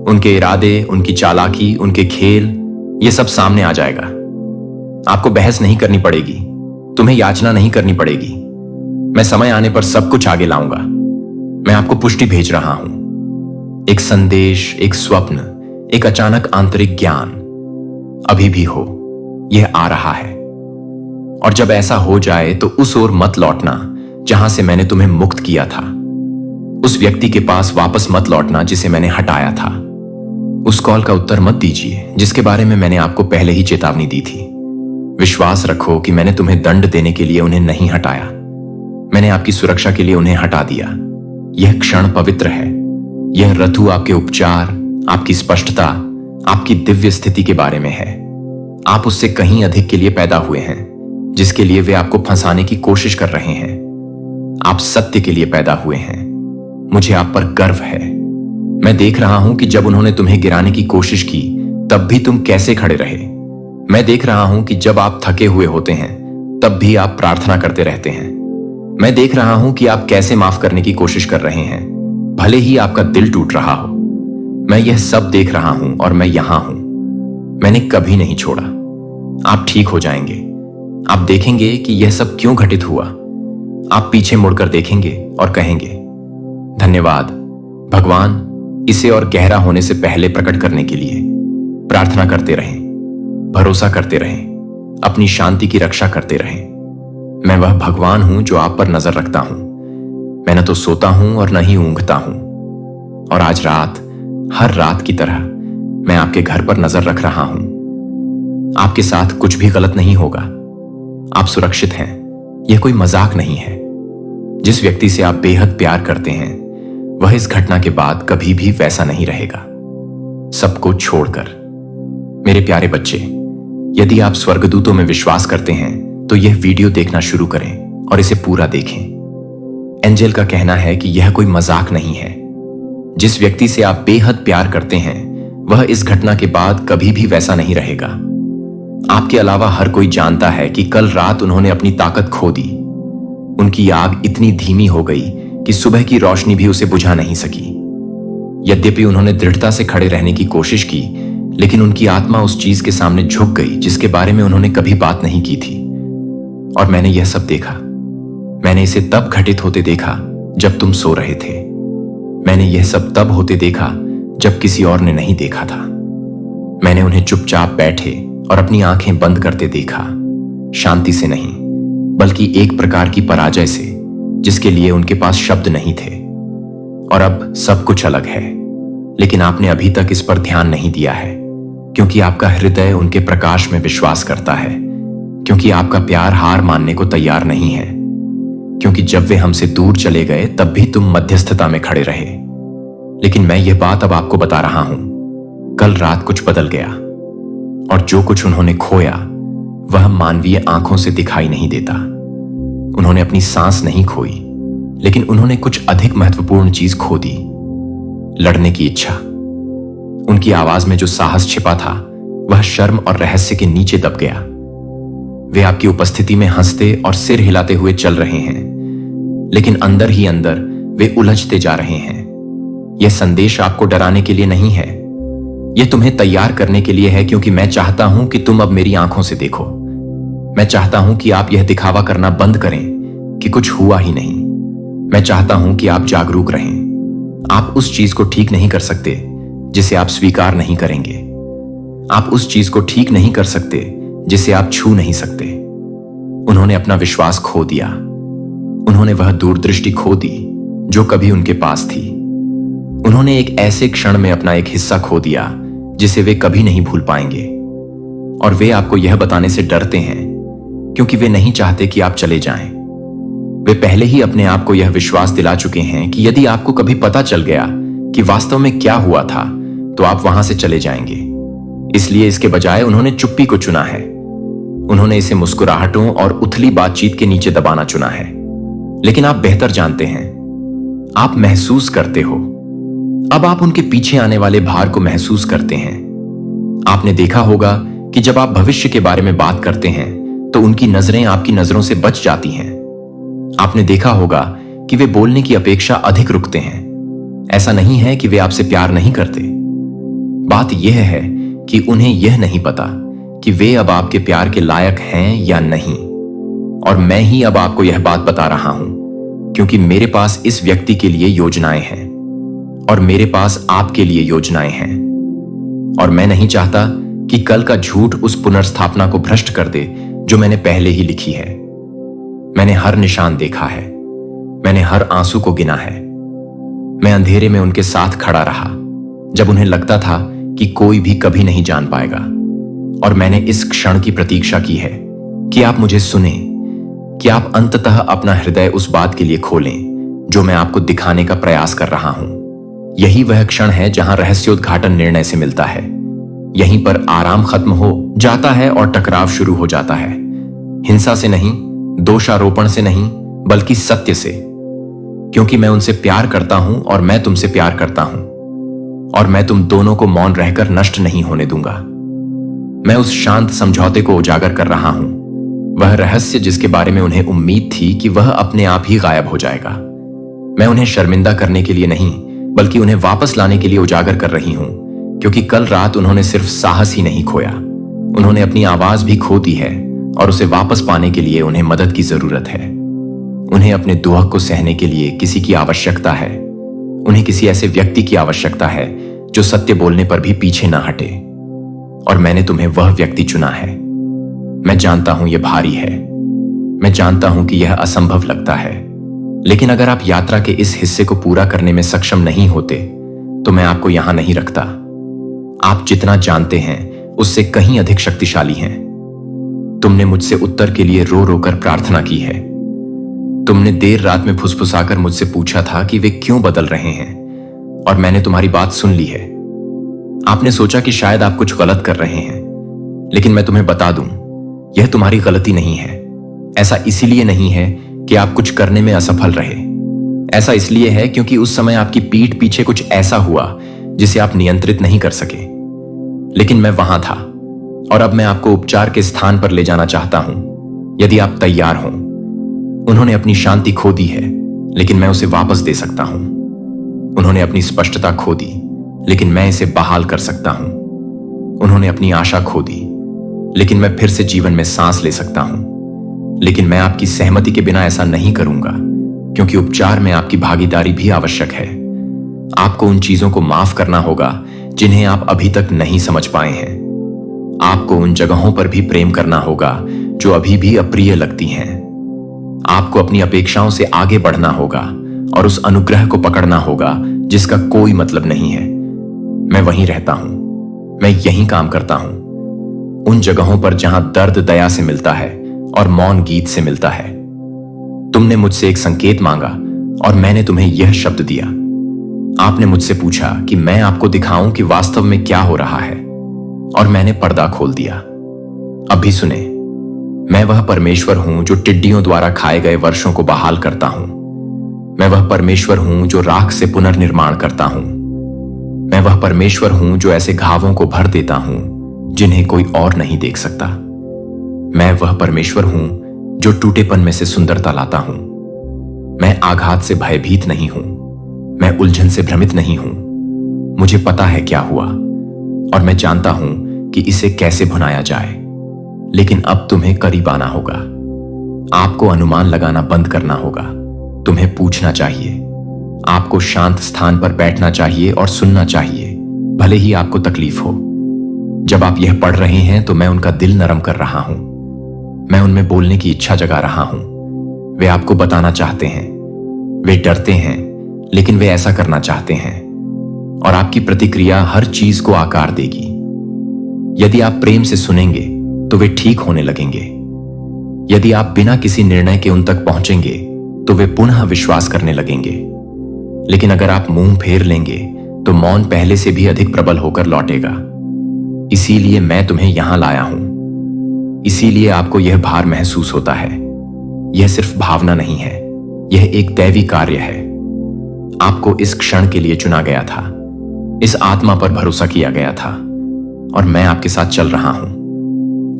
A: उनके इरादे, उनकी चालाकी, उनके खेल, ये सब सामने आ जाएगा। आपको बहस नहीं करनी पड़ेगी, तुम्हें याचना नहीं करनी पड़ेगी। मैं समय आने पर सब कुछ आगे लाऊंगा। मैं आपको पुष्टि भेज रहा हूं, एक संदेश, एक स्वप्न, एक अचानक आंतरिक ज्ञान। अभी भी हो, यह आ रहा है। और जब ऐसा हो जाए तो उस ओर मत लौटना जहां से मैंने तुम्हें मुक्त किया था। उस व्यक्ति के पास वापस मत लौटना जिसे मैंने हटाया था। उस कॉल का उत्तर मत दीजिए जिसके बारे में मैंने आपको पहले ही चेतावनी दी थी। विश्वास रखो कि मैंने तुम्हें दंड देने के लिए उन्हें नहीं हटाया। मैंने आपकी सुरक्षा के लिए उन्हें हटा दिया। यह क्षण पवित्र है। यह ऋतु आपके उपचार, आपकी स्पष्टता, आपकी दिव्य स्थिति के बारे में है। आप उससे कहीं अधिक के लिए पैदा हुए हैं, जिसके लिए वे आपको फंसाने की कोशिश कर रहे हैं। आप सत्य के लिए पैदा हुए हैं। मुझे आप पर गर्व है। मैं देख रहा हूं कि जब उन्होंने तुम्हें गिराने की कोशिश की तब भी तुम कैसे खड़े रहे। मैं देख रहा हूं कि जब आप थके हुए होते हैं तब भी आप प्रार्थना करते रहते हैं। मैं देख रहा हूं कि आप कैसे माफ करने की कोशिश कर रहे हैं, भले ही आपका दिल टूट रहा हो। मैं यह सब देख रहा हूं और मैं यहां हूं। मैंने कभी नहीं छोड़ा। आप ठीक हो जाएंगे। आप देखेंगे कि यह सब क्यों घटित हुआ। आप पीछे मुड़कर देखेंगे और कहेंगे, धन्यवाद भगवान, इसे और गहरा होने से पहले प्रकट करने के लिए। प्रार्थना करते रहें, भरोसा करते रहें, अपनी शांति की रक्षा करते रहें। मैं वह भगवान हूं जो आप पर नजर रखता हूं। मैं न तो सोता हूं और न ही ऊंघता हूं। और आज रात, हर रात की तरह मैं आपके घर पर नजर रख रहा हूं। आपके साथ कुछ भी गलत नहीं होगा। आप सुरक्षित हैं। यह कोई मजाक नहीं है। जिस व्यक्ति से आप बेहद प्यार करते हैं वह इस घटना के बाद कभी भी वैसा नहीं रहेगा। सबको छोड़कर। मेरे प्यारे बच्चे, यदि आप स्वर्गदूतों में विश्वास करते हैं तो यह वीडियो देखना शुरू करें और इसे पूरा देखें। एंजल का कहना है कि यह कोई मजाक नहीं है। जिस व्यक्ति से आप बेहद प्यार करते हैं वह इस घटना के बाद कभी भी वैसा नहीं रहेगा। आपके अलावा हर कोई जानता है कि कल रात उन्होंने अपनी ताकत खो दी। उनकी आग इतनी धीमी हो गई कि सुबह की रोशनी भी उसे बुझा नहीं सकी। यद्यपि उन्होंने दृढ़ता से खड़े रहने की कोशिश की, लेकिन उनकी आत्मा उस चीज के सामने झुक गई जिसके बारे में उन्होंने कभी बात नहीं की थी। और मैंने यह सब देखा। मैंने इसे तब घटित होते देखा जब तुम सो रहे थे। मैंने यह सब तब होते देखा जब किसी और ने नहीं देखा था। मैंने उन्हें चुपचाप बैठे और अपनी आंखें बंद करते देखा, शांति से नहीं बल्कि एक प्रकार की पराजय से जिसके लिए उनके पास शब्द नहीं थे। और अब सब कुछ अलग है, लेकिन आपने अभी तक इस पर ध्यान नहीं दिया है, क्योंकि आपका हृदय उनके प्रकाश में विश्वास करता है, क्योंकि आपका प्यार हार मानने को तैयार नहीं है, क्योंकि जब वे हमसे दूर चले गए तब भी तुम मध्यस्थता में खड़े रहे। लेकिन मैं यह बात अब आपको बता रहा हूं, कल रात कुछ बदल गया, और जो कुछ उन्होंने खोया वह मानवीय आंखों से दिखाई नहीं देता। उन्होंने अपनी सांस नहीं खोई, लेकिन उन्होंने कुछ अधिक महत्वपूर्ण चीज खो दी, लड़ने की इच्छा। उनकी आवाज में जो साहस छिपा था वह शर्म और रहस्य के नीचे दब गया। वे आपकी उपस्थिति में हंसते और सिर हिलाते हुए चल रहे हैं, लेकिन अंदर ही अंदर वे उलझते जा रहे हैं। यह संदेश आपको डराने के लिए नहीं है, यह तुम्हें तैयार करने के लिए है, क्योंकि मैं चाहता हूं कि तुम अब मेरी आंखों से देखो। मैं चाहता हूं कि आप यह दिखावा करना बंद करें कि कुछ हुआ ही नहीं। मैं चाहता हूं कि आप जागरूक रहें। आप उस चीज को ठीक नहीं कर सकते जिसे आप स्वीकार नहीं करेंगे। आप उस चीज को ठीक नहीं कर सकते जिसे आप छू नहीं सकते। उन्होंने अपना विश्वास खो दिया। उन्होंने वह दूरदृष्टि खो दी जो कभी उनके पास थी। उन्होंने एक ऐसे क्षण में अपना एक हिस्सा खो दिया जिसे वे कभी नहीं भूल पाएंगे। और वे आपको यह बताने से डरते हैं क्योंकि वे नहीं चाहते कि आप चले जाएं। वे पहले ही अपने आप को यह विश्वास दिला चुके हैं कि यदि आपको कभी पता चल गया कि वास्तव में क्या हुआ था तो आप वहां से चले जाएंगे। इसलिए इसके बजाय उन्होंने चुप्पी को चुना है। उन्होंने इसे मुस्कुराहटों और उथली बातचीत के नीचे दबाना चुना है। लेकिन आप बेहतर जानते हैं, आप महसूस करते हो। अब आप उनके पीछे आने वाले भार को महसूस करते हैं। आपने देखा होगा कि जब आप भविष्य के बारे में बात करते हैं तो उनकी नजरें आपकी नजरों से बच जाती हैं। आपने देखा होगा कि वे बोलने की अपेक्षा अधिक रुकते हैं। ऐसा नहीं है कि वे आपसे प्यार नहीं करते। बात यह है कि उन्हें यह नहीं पता कि वे अब आपके प्यार के लायक हैं या नहीं। और मैं ही अब आपको यह बात बता रहा हूं, क्योंकि मेरे पास इस व्यक्ति के लिए योजनाएं हैं और मेरे पास आपके लिए योजनाएं हैं। और मैं नहीं चाहता कि कल का झूठ उस पुनर्स्थापना को भ्रष्ट कर दे जो मैंने पहले ही लिखी है। मैंने हर निशान देखा है, मैंने हर आंसू को गिना है। मैं अंधेरे में उनके साथ खड़ा रहा जब उन्हें लगता था कि कोई भी कभी नहीं जान पाएगा। और मैंने इस क्षण की प्रतीक्षा की है कि आप मुझे सुने, कि आप अंततः अपना हृदय उस बात के लिए खोलें जो मैं आपको दिखाने का प्रयास कर रहा हूं। यही वह क्षण है जहां रहस्योद्घाटन निर्णय से मिलता है। यहीं पर आराम खत्म हो जाता है और टकराव शुरू हो जाता है। हिंसा से नहीं, दोषारोपण से नहीं, बल्कि सत्य से। क्योंकि मैं उनसे प्यार करता हूं और मैं तुमसे प्यार करता हूं, और मैं तुम दोनों को मौन रहकर नष्ट नहीं होने दूंगा। मैं उस शांत समझौते को उजागर कर रहा हूं, वह रहस्य जिसके बारे में उन्हें उम्मीद थी कि वह अपने आप ही गायब हो जाएगा। मैं उन्हें शर्मिंदा करने के लिए नहीं, बल्कि उन्हें वापस लाने के लिए उजागर कर रही हूं, क्योंकि कल रात उन्होंने सिर्फ साहस ही नहीं खोया, उन्होंने अपनी आवाज भी खो दी है, और उसे वापस पाने के लिए उन्हें मदद की जरूरत है। उन्हें अपने दुख को सहने के लिए किसी की आवश्यकता है। उन्हें किसी ऐसे व्यक्ति की आवश्यकता है जो सत्य बोलने पर भी पीछे ना हटे। और मैंने तुम्हें वह व्यक्ति चुना है। मैं जानता हूं यह भारी है, मैं जानता हूं कि यह असंभव लगता है, लेकिन अगर आप यात्रा के इस हिस्से को पूरा करने में सक्षम नहीं होते तो मैं आपको यहां नहीं रखता। आप जितना जानते हैं उससे कहीं अधिक शक्तिशाली हैं। तुमने मुझसे उत्तर के लिए रो रो कर प्रार्थना की है। तुमने देर रात में फुसफुसाकर मुझसे पूछा था कि वे क्यों बदल रहे हैं, और मैंने तुम्हारी बात सुन ली है। आपने सोचा कि शायद आप कुछ गलत कर रहे हैं, लेकिन मैं तुम्हें बता दूं, यह तुम्हारी गलती नहीं है। ऐसा इसीलिए नहीं है कि आप कुछ करने में असफल रहे। ऐसा इसलिए है क्योंकि उस समय आपकी पीठ पीछे कुछ ऐसा हुआ जिसे आप नियंत्रित नहीं कर सके। लेकिन मैं वहां था, और अब मैं आपको उपचार के स्थान पर ले जाना चाहता हूं, यदि आप तैयार हों। उन्होंने अपनी शांति खो दी है, लेकिन मैं उसे वापस दे सकता हूं। उन्होंने अपनी स्पष्टता खो दी, लेकिन मैं इसे बहाल कर सकता हूं। उन्होंने अपनी आशा खो दी, लेकिन मैं फिर से जीवन में सांस ले सकता हूं। लेकिन मैं आपकी सहमति के बिना ऐसा नहीं करूंगा, क्योंकि उपचार में आपकी भागीदारी भी आवश्यक है। आपको उन चीजों को माफ करना होगा जिन्हें आप अभी तक नहीं समझ पाए हैं। आपको उन जगहों पर भी प्रेम करना होगा जो अभी भी अप्रिय लगती हैं। आपको अपनी अपेक्षाओं से आगे बढ़ना होगा और उस अनुग्रह को पकड़ना होगा जिसका कोई मतलब नहीं है। मैं वहीं रहता हूं, मैं यहीं काम करता हूं, उन जगहों पर जहां दर्द दया से मिलता है और मौन गीत से मिलता है। तुमने मुझसे एक संकेत मांगा और मैंने तुम्हें यह शब्द दिया। आपने मुझसे पूछा कि मैं आपको दिखाऊं कि वास्तव में क्या हो रहा है, और मैंने पर्दा खोल दिया। अब भी सुने, मैं वह परमेश्वर हूं जो टिड्डियों द्वारा खाए गए वर्षों को बहाल करता हूं। मैं वह परमेश्वर हूं जो राख से पुनर्निर्माण करता हूं। मैं वह परमेश्वर हूं जो ऐसे घावों को भर देता हूं जिन्हें कोई और नहीं देख सकता। मैं वह परमेश्वर हूं जो टूटेपन में से सुंदरता लाता हूं। मैं आघात से भयभीत नहीं हूं, मैं उलझन से भ्रमित नहीं हूं। मुझे पता है क्या हुआ, और मैं जानता हूं कि इसे कैसे भुनाया जाए। लेकिन अब तुम्हें करीब आना होगा। आपको अनुमान लगाना बंद करना होगा। तुम्हें पूछना चाहिए। आपको शांत स्थान पर बैठना चाहिए और सुनना चाहिए, भले ही आपको तकलीफ हो। जब आप यह पढ़ रहे हैं तो मैं उनका दिल नरम कर रहा हूं। मैं उनमें बोलने की इच्छा जगा रहा हूं। वे आपको बताना चाहते हैं। वे डरते हैं, लेकिन वे ऐसा करना चाहते हैं, और आपकी प्रतिक्रिया हर चीज को आकार देगी। यदि आप प्रेम से सुनेंगे तो वे ठीक होने लगेंगे। यदि आप बिना किसी निर्णय के उन तक पहुंचेंगे तो वे पुनः विश्वास करने लगेंगे। लेकिन अगर आप मुंह फेर लेंगे तो मौन पहले से भी अधिक प्रबल होकर लौटेगा। इसीलिए मैं तुम्हें यहां लाया हूं। इसीलिए आपको यह भार महसूस होता है। यह सिर्फ भावना नहीं है, यह एक दैवी कार्य है। आपको इस क्षण के लिए चुना गया था, इस आत्मा पर भरोसा किया गया था, और मैं आपके साथ चल रहा हूं।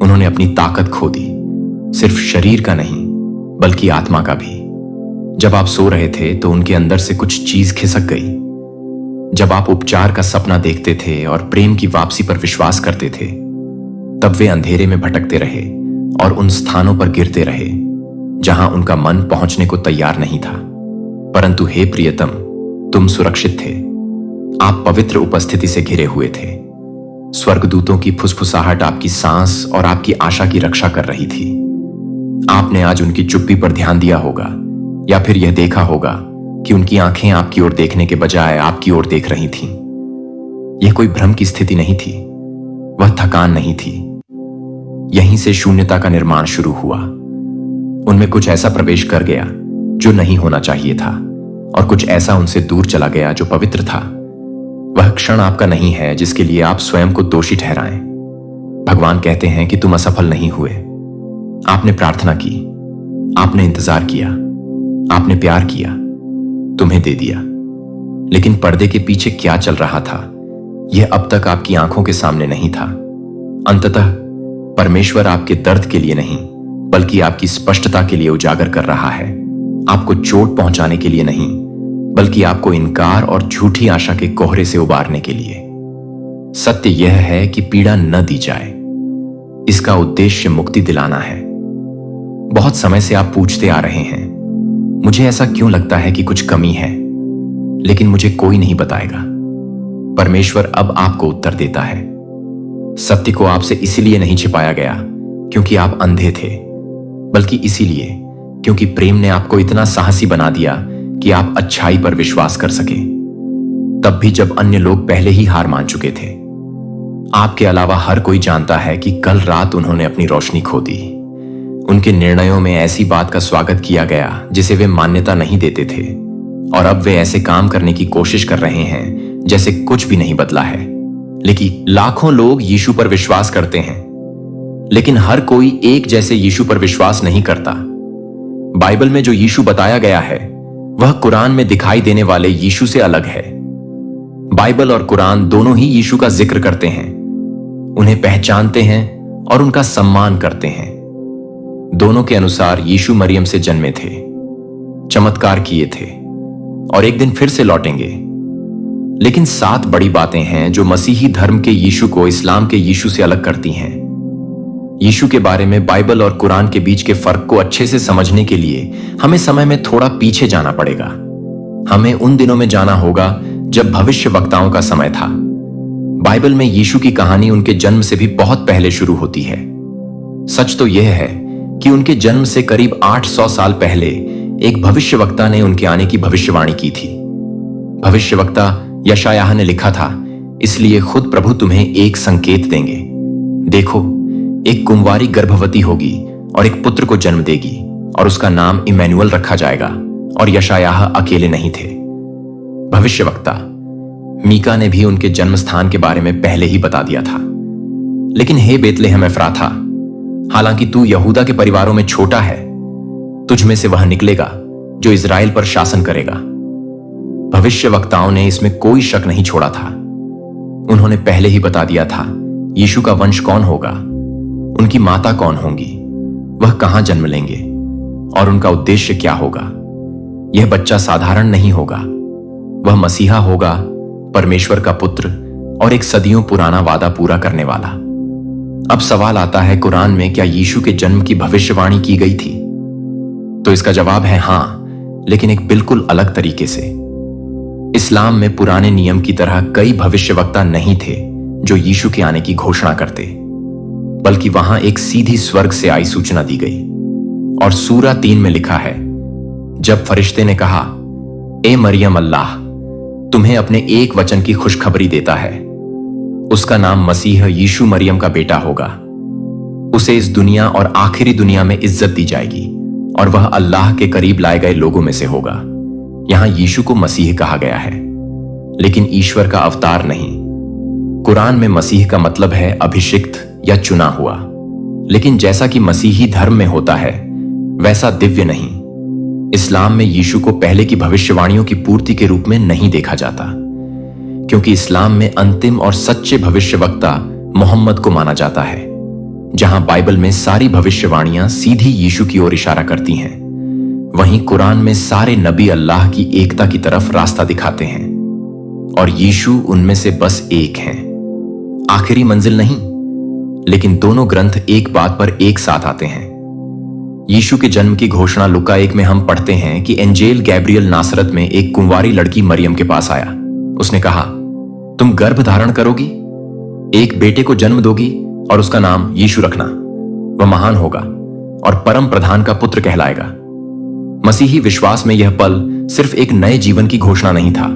A: उन्होंने अपनी ताकत खो दी, सिर्फ शरीर का नहीं बल्कि आत्मा का भी। जब आप सो रहे थे तो उनके अंदर से कुछ चीज खिसक गई। जब आप उपचार का सपना देखते थे और प्रेम की वापसी पर विश्वास करते थे, तब वे अंधेरे में भटकते रहे और उन स्थानों पर गिरते रहे जहां उनका मन पहुंचने को तैयार नहीं था। परंतु हे प्रियतम, तुम सुरक्षित थे। आप पवित्र उपस्थिति से घिरे हुए थे। स्वर्गदूतों की फुसफुसाहट आपकी सांस और आपकी आशा की रक्षा कर रही थी। आपने आज उनकी चुप्पी पर ध्यान दिया होगा, या फिर यह देखा होगा कि उनकी आंखें आपकी ओर देखने के बजाय आपकी ओर देख रही थीं। यह कोई भ्रम की स्थिति नहीं थी, वह थकान नहीं थी। यहीं से शून्यता का निर्माण शुरू हुआ। उनमें कुछ ऐसा प्रवेश कर गया जो नहीं होना चाहिए था, और कुछ ऐसा उनसे दूर चला गया जो पवित्र था। वह क्षण आपका नहीं है जिसके लिए आप स्वयं को दोषी ठहराएं। भगवान कहते हैं कि तुम असफल नहीं हुए। आपने प्रार्थना की, आपने इंतजार किया, आपने प्यार किया, तुम्हें दे दिया। लेकिन पर्दे के पीछे क्या चल रहा था, यह अब तक आपकी आंखों के सामने नहीं था। अंततः परमेश्वर आपके दर्द के लिए नहीं, बल्कि आपकी स्पष्टता के लिए उजागर कर रहा है। आपको चोट पहुंचाने के लिए नहीं, बल्कि आपको इनकार और झूठी आशा के कोहरे से उबारने के लिए। सत्य यह है कि पीड़ा न दी जाए। इसका उद्देश्य मुक्ति दिलाना है। बहुत समय से आप पूछते आ रहे हैं, मुझे ऐसा क्यों लगता है कि कुछ कमी है, लेकिन मुझे कोई नहीं बताएगा। परमेश्वर अब आपको उत्तर देता है। सत्य को आपसे इसीलिए नहीं छिपाया गया क्योंकि आप अंधे थे, बल्कि इसीलिए क्योंकि प्रेम ने आपको इतना साहसी बना दिया कि आप अच्छाई पर विश्वास कर सके, तब भी जब अन्य लोग पहले ही हार मान चुके थे। आपके अलावा हर कोई जानता है कि कल रात उन्होंने अपनी रोशनी खो दी। उनके निर्णयों में ऐसी बात का स्वागत किया गया जिसे वे मान्यता नहीं देते थे, और अब वे ऐसे काम करने की कोशिश कर रहे हैं जैसे कुछ भी नहीं बदला है। लेकिन लाखों लोग यीशु पर विश्वास करते हैं, लेकिन हर कोई एक जैसे यीशु पर विश्वास नहीं करता। बाइबल में जो यीशु बताया गया है वह कुरान में दिखाई देने वाले यीशु से अलग है। बाइबल और कुरान दोनों ही यीशु का जिक्र करते हैं, उन्हें पहचानते हैं और उनका सम्मान करते हैं। दोनों के अनुसार यीशु मरियम से जन्मे थे, चमत्कार किए थे और एक दिन फिर से लौटेंगे। लेकिन 7 बड़ी बातें हैं जो मसीही धर्म के यीशु को इस्लाम के यीशु से अलग करती हैं। यीशु के बारे में बाइबल और कुरान के बीच के फर्क को अच्छे से समझने के लिए हमें समय में थोड़ा पीछे जाना पड़ेगा। हमें उन दिनों में जाना होगा जब भविष्यवक्ताओं का समय था। बाइबल में यीशु की कहानी उनके जन्म से भी बहुत पहले शुरू होती है। सच तो यह है कि उनके जन्म से करीब 800 साल पहले एक भविष्यवक्ता ने उनके आने की भविष्यवाणी की थी। भविष्यवक्ता यशायाह ने लिखा था, इसलिए खुद प्रभु तुम्हें एक संकेत देंगे। देखो, एक कुंवारी गर्भवती होगी और एक पुत्र को जन्म देगी, और उसका नाम इमैनुअल रखा जाएगा। और यशायाह अकेले नहीं थे। भविष्यवक्ता मीका ने भी उनके जन्म स्थान के बारे में पहले ही बता दिया था। लेकिन हे बेतलेहम एफ्राथा, हालांकि तू यहूदा के परिवारों में छोटा है, तुझ में से वह निकलेगा जो इजराइल पर शासन करेगा। भविष्यवक्ताओं ने इसमें कोई शक नहीं छोड़ा था। उन्होंने पहले ही बता दिया था यीशु का वंश कौन होगा, उनकी माता कौन होंगी, वह कहां जन्म लेंगे और उनका उद्देश्य क्या होगा। यह बच्चा साधारण नहीं होगा, वह मसीहा होगा, परमेश्वर का पुत्र और एक सदियों पुराना वादा पूरा करने वाला। अब सवाल आता है, कुरान में क्या यीशु के जन्म की भविष्यवाणी की गई थी? तो इसका जवाब है हां, लेकिन एक बिल्कुल अलग तरीके से। इस्लाम में पुराने नियम की तरह कई भविष्यवक्ता नहीं थे जो यीशु के आने की घोषणा करते, बल्कि वहां एक सीधी स्वर्ग से आई सूचना दी गई। और सूरा 3 में लिखा है, जब फरिश्ते ने कहा, ए मरियम, अल्लाह तुम्हें अपने एक वचन की खुशखबरी देता है, उसका नाम मसीह यीशु मरियम का बेटा होगा। उसे इस दुनिया और आखिरी दुनिया में इज्जत दी जाएगी और वह अल्लाह के करीब लाए गए लोगों में से होगा। यहां यीशु को मसीह कहा गया है, लेकिन ईश्वर का अवतार नहीं। कुरान में मसीह का मतलब है अभिषिक्त या चुना हुआ, लेकिन जैसा कि मसीही धर्म में होता है वैसा दिव्य नहीं। इस्लाम में यीशु को पहले की भविष्यवाणियों की पूर्ति के रूप में नहीं देखा जाता, क्योंकि इस्लाम में अंतिम और सच्चे भविष्यवक्ता मोहम्मद को माना जाता है। जहां बाइबल में सारी भविष्यवाणियां सीधी यीशु की ओर इशारा करती हैं, वहीं कुरान में सारे नबी अल्लाह की एकता की तरफ रास्ता दिखाते हैं और यीशु उनमें से बस एक हैं। आखिरी मंजिल नहीं, लेकिन दोनों ग्रंथ एक बात पर एक साथ आते हैं। यीशु के जन्म की घोषणा लुका 1 में हम पढ़ते हैं कि एंजेल गैब्रियल नासरत में एक कुंवारी लड़की मरियम के पास आया। उसने कहा, तुम गर्भ धारण करोगी, एक बेटे को जन्म दोगी और उसका नाम यीशु रखना। वह महान होगा और परम प्रधान का पुत्र कहलाएगा। मसीही विश्वास में यह पल सिर्फ एक नए जीवन की घोषणा नहीं था,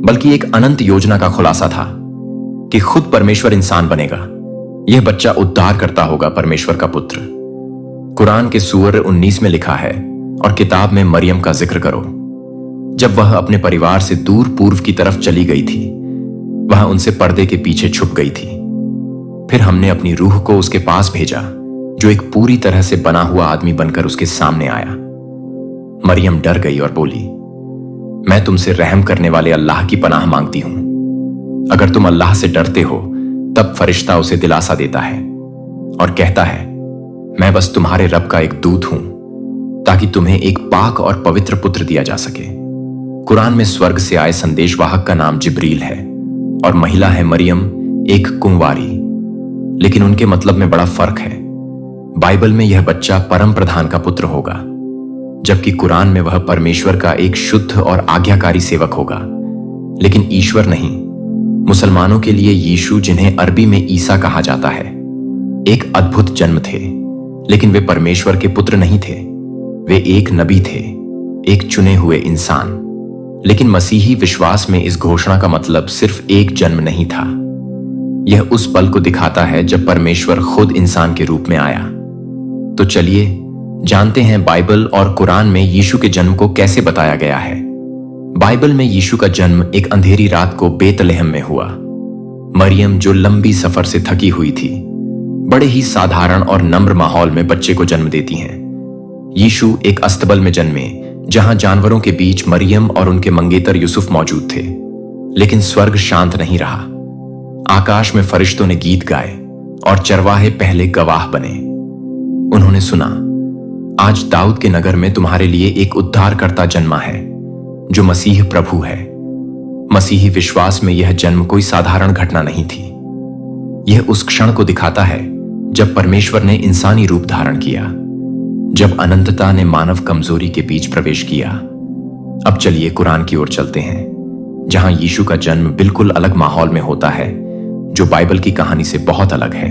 A: बल्कि एक अनंत योजना का खुलासा था कि खुद परमेश्वर इंसान बनेगा। यह बच्चा उद्धार करता होगा, परमेश्वर का पुत्र। कुरान के सूरह 19 में लिखा है, और किताब में मरियम का जिक्र करो। जब वह अपने परिवार से दूर पूर्व की तरफ चली गई थी, वह उनसे पर्दे के पीछे छुप गई थी। फिर हमने अपनी रूह को उसके पास भेजा, जो एक पूरी तरह से बना हुआ आदमी बनकर उसके सामने आया। मरियम डर गई और बोली, मैं तुमसे रहम करने वाले अल्लाह की पनाह मांगती हूं। अगर तुम अल्लाह से डरते हो, तब फरिश्ता उसे दिलासा देता है और कहता है, मैं बस तुम्हारे रब का एक दूत हूं, ताकि तुम्हें एक पाक और पवित्र पुत्र दिया जा सके। कुरान में स्वर्ग से आए संदेशवाहक का नाम जिब्रील है और महिला है मरियम, एक कुंवारी। लेकिन उनके मतलब में बड़ा फर्क है। बाइबल में यह बच्चा परम प्रधान का पुत्र होगा, जबकि कुरान में वह परमेश्वर का एक शुद्ध और आज्ञाकारी सेवक होगा, लेकिन ईश्वर नहीं। मुसलमानों के लिए यीशु, जिन्हें अरबी में ईसा कहा जाता है, एक अद्भुत जन्म थे, लेकिन वे परमेश्वर के पुत्र नहीं थे। वे एक नबी थे, एक चुने हुए इंसान। लेकिन मसीही विश्वास में इस घोषणा का मतलब सिर्फ एक जन्म नहीं था। यह उस पल को दिखाता है जब परमेश्वर खुद इंसान के रूप में आया। तो चलिए जानते हैं बाइबल और कुरान में यीशु के जन्म को कैसे बताया गया है। बाइबल में यीशु का जन्म एक अंधेरी रात को बेतलहम में हुआ। मरियम, जो लंबी सफर से थकी हुई थी, बड़े ही साधारण और नम्र माहौल में बच्चे को जन्म देती हैं। यीशु एक अस्तबल में जन्मे, जहां जानवरों के बीच मरियम और उनके मंगेतर यूसुफ मौजूद थे। लेकिन स्वर्ग शांत नहीं रहा। आकाश में फरिश्तों ने गीत गाए और चरवाहे पहले गवाह बने। उन्होंने सुना, आज दाऊद के नगर में तुम्हारे लिए एक उद्धारकर्ता जन्मा है, जो मसीह प्रभु है। मसीही विश्वास में यह जन्म कोई साधारण घटना नहीं थी। यह उस क्षण को दिखाता है जब परमेश्वर ने इंसानी रूप धारण किया, जब अनंतता ने मानव कमजोरी के बीच प्रवेश किया। अब चलिए कुरान की ओर चलते हैं, जहां यीशु का जन्म बिल्कुल अलग माहौल में होता है, जो बाइबल की कहानी से बहुत अलग है।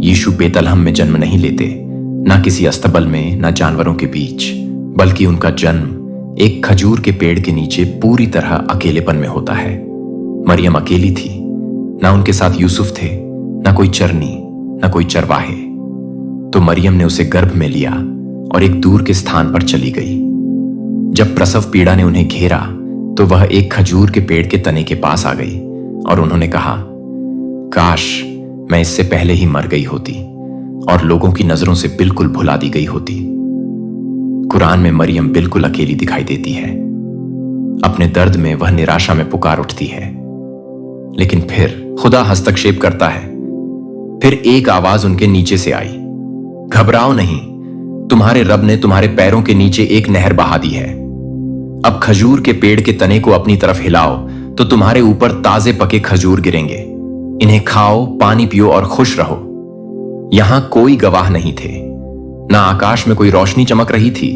A: यीशु बेतलहम में जन्म नहीं लेते, ना किसी अस्तबल में, ना जानवरों के बीच, बल्कि उनका जन्म एक खजूर के पेड़ के नीचे पूरी तरह अकेलेपन में होता है। मरियम अकेली थी, ना उनके साथ यूसुफ थे, ना कोई चरनी, ना कोई चरवाहे। तो मरियम ने उसे गर्भ में लिया और एक दूर के स्थान पर चली गई। जब प्रसव पीड़ा ने उन्हें घेरा, तो वह एक खजूर के पेड़ के तने के पास आ गई और उन्होंने कहा, काश मैं इससे पहले ही मर गई होती और लोगों की नजरों से बिल्कुल भुला दी गई होती। कुरान में मरियम बिल्कुल अकेली दिखाई देती है। अपने दर्द में वह निराशा में पुकार उठती है, लेकिन फिर खुदा हस्तक्षेप करता है। फिर एक आवाज उनके नीचे से आई, घबराओ नहीं, तुम्हारे रब ने तुम्हारे पैरों के नीचे एक नहर बहा दी है। अब खजूर के पेड़ के तने को अपनी तरफ हिलाओ, तो तुम्हारे ऊपर ताजे पके खजूर गिरेंगे। इन्हें खाओ, पानी पियो और खुश रहो। यहां कोई गवाह नहीं थे, ना आकाश में कोई रोशनी चमक रही थी,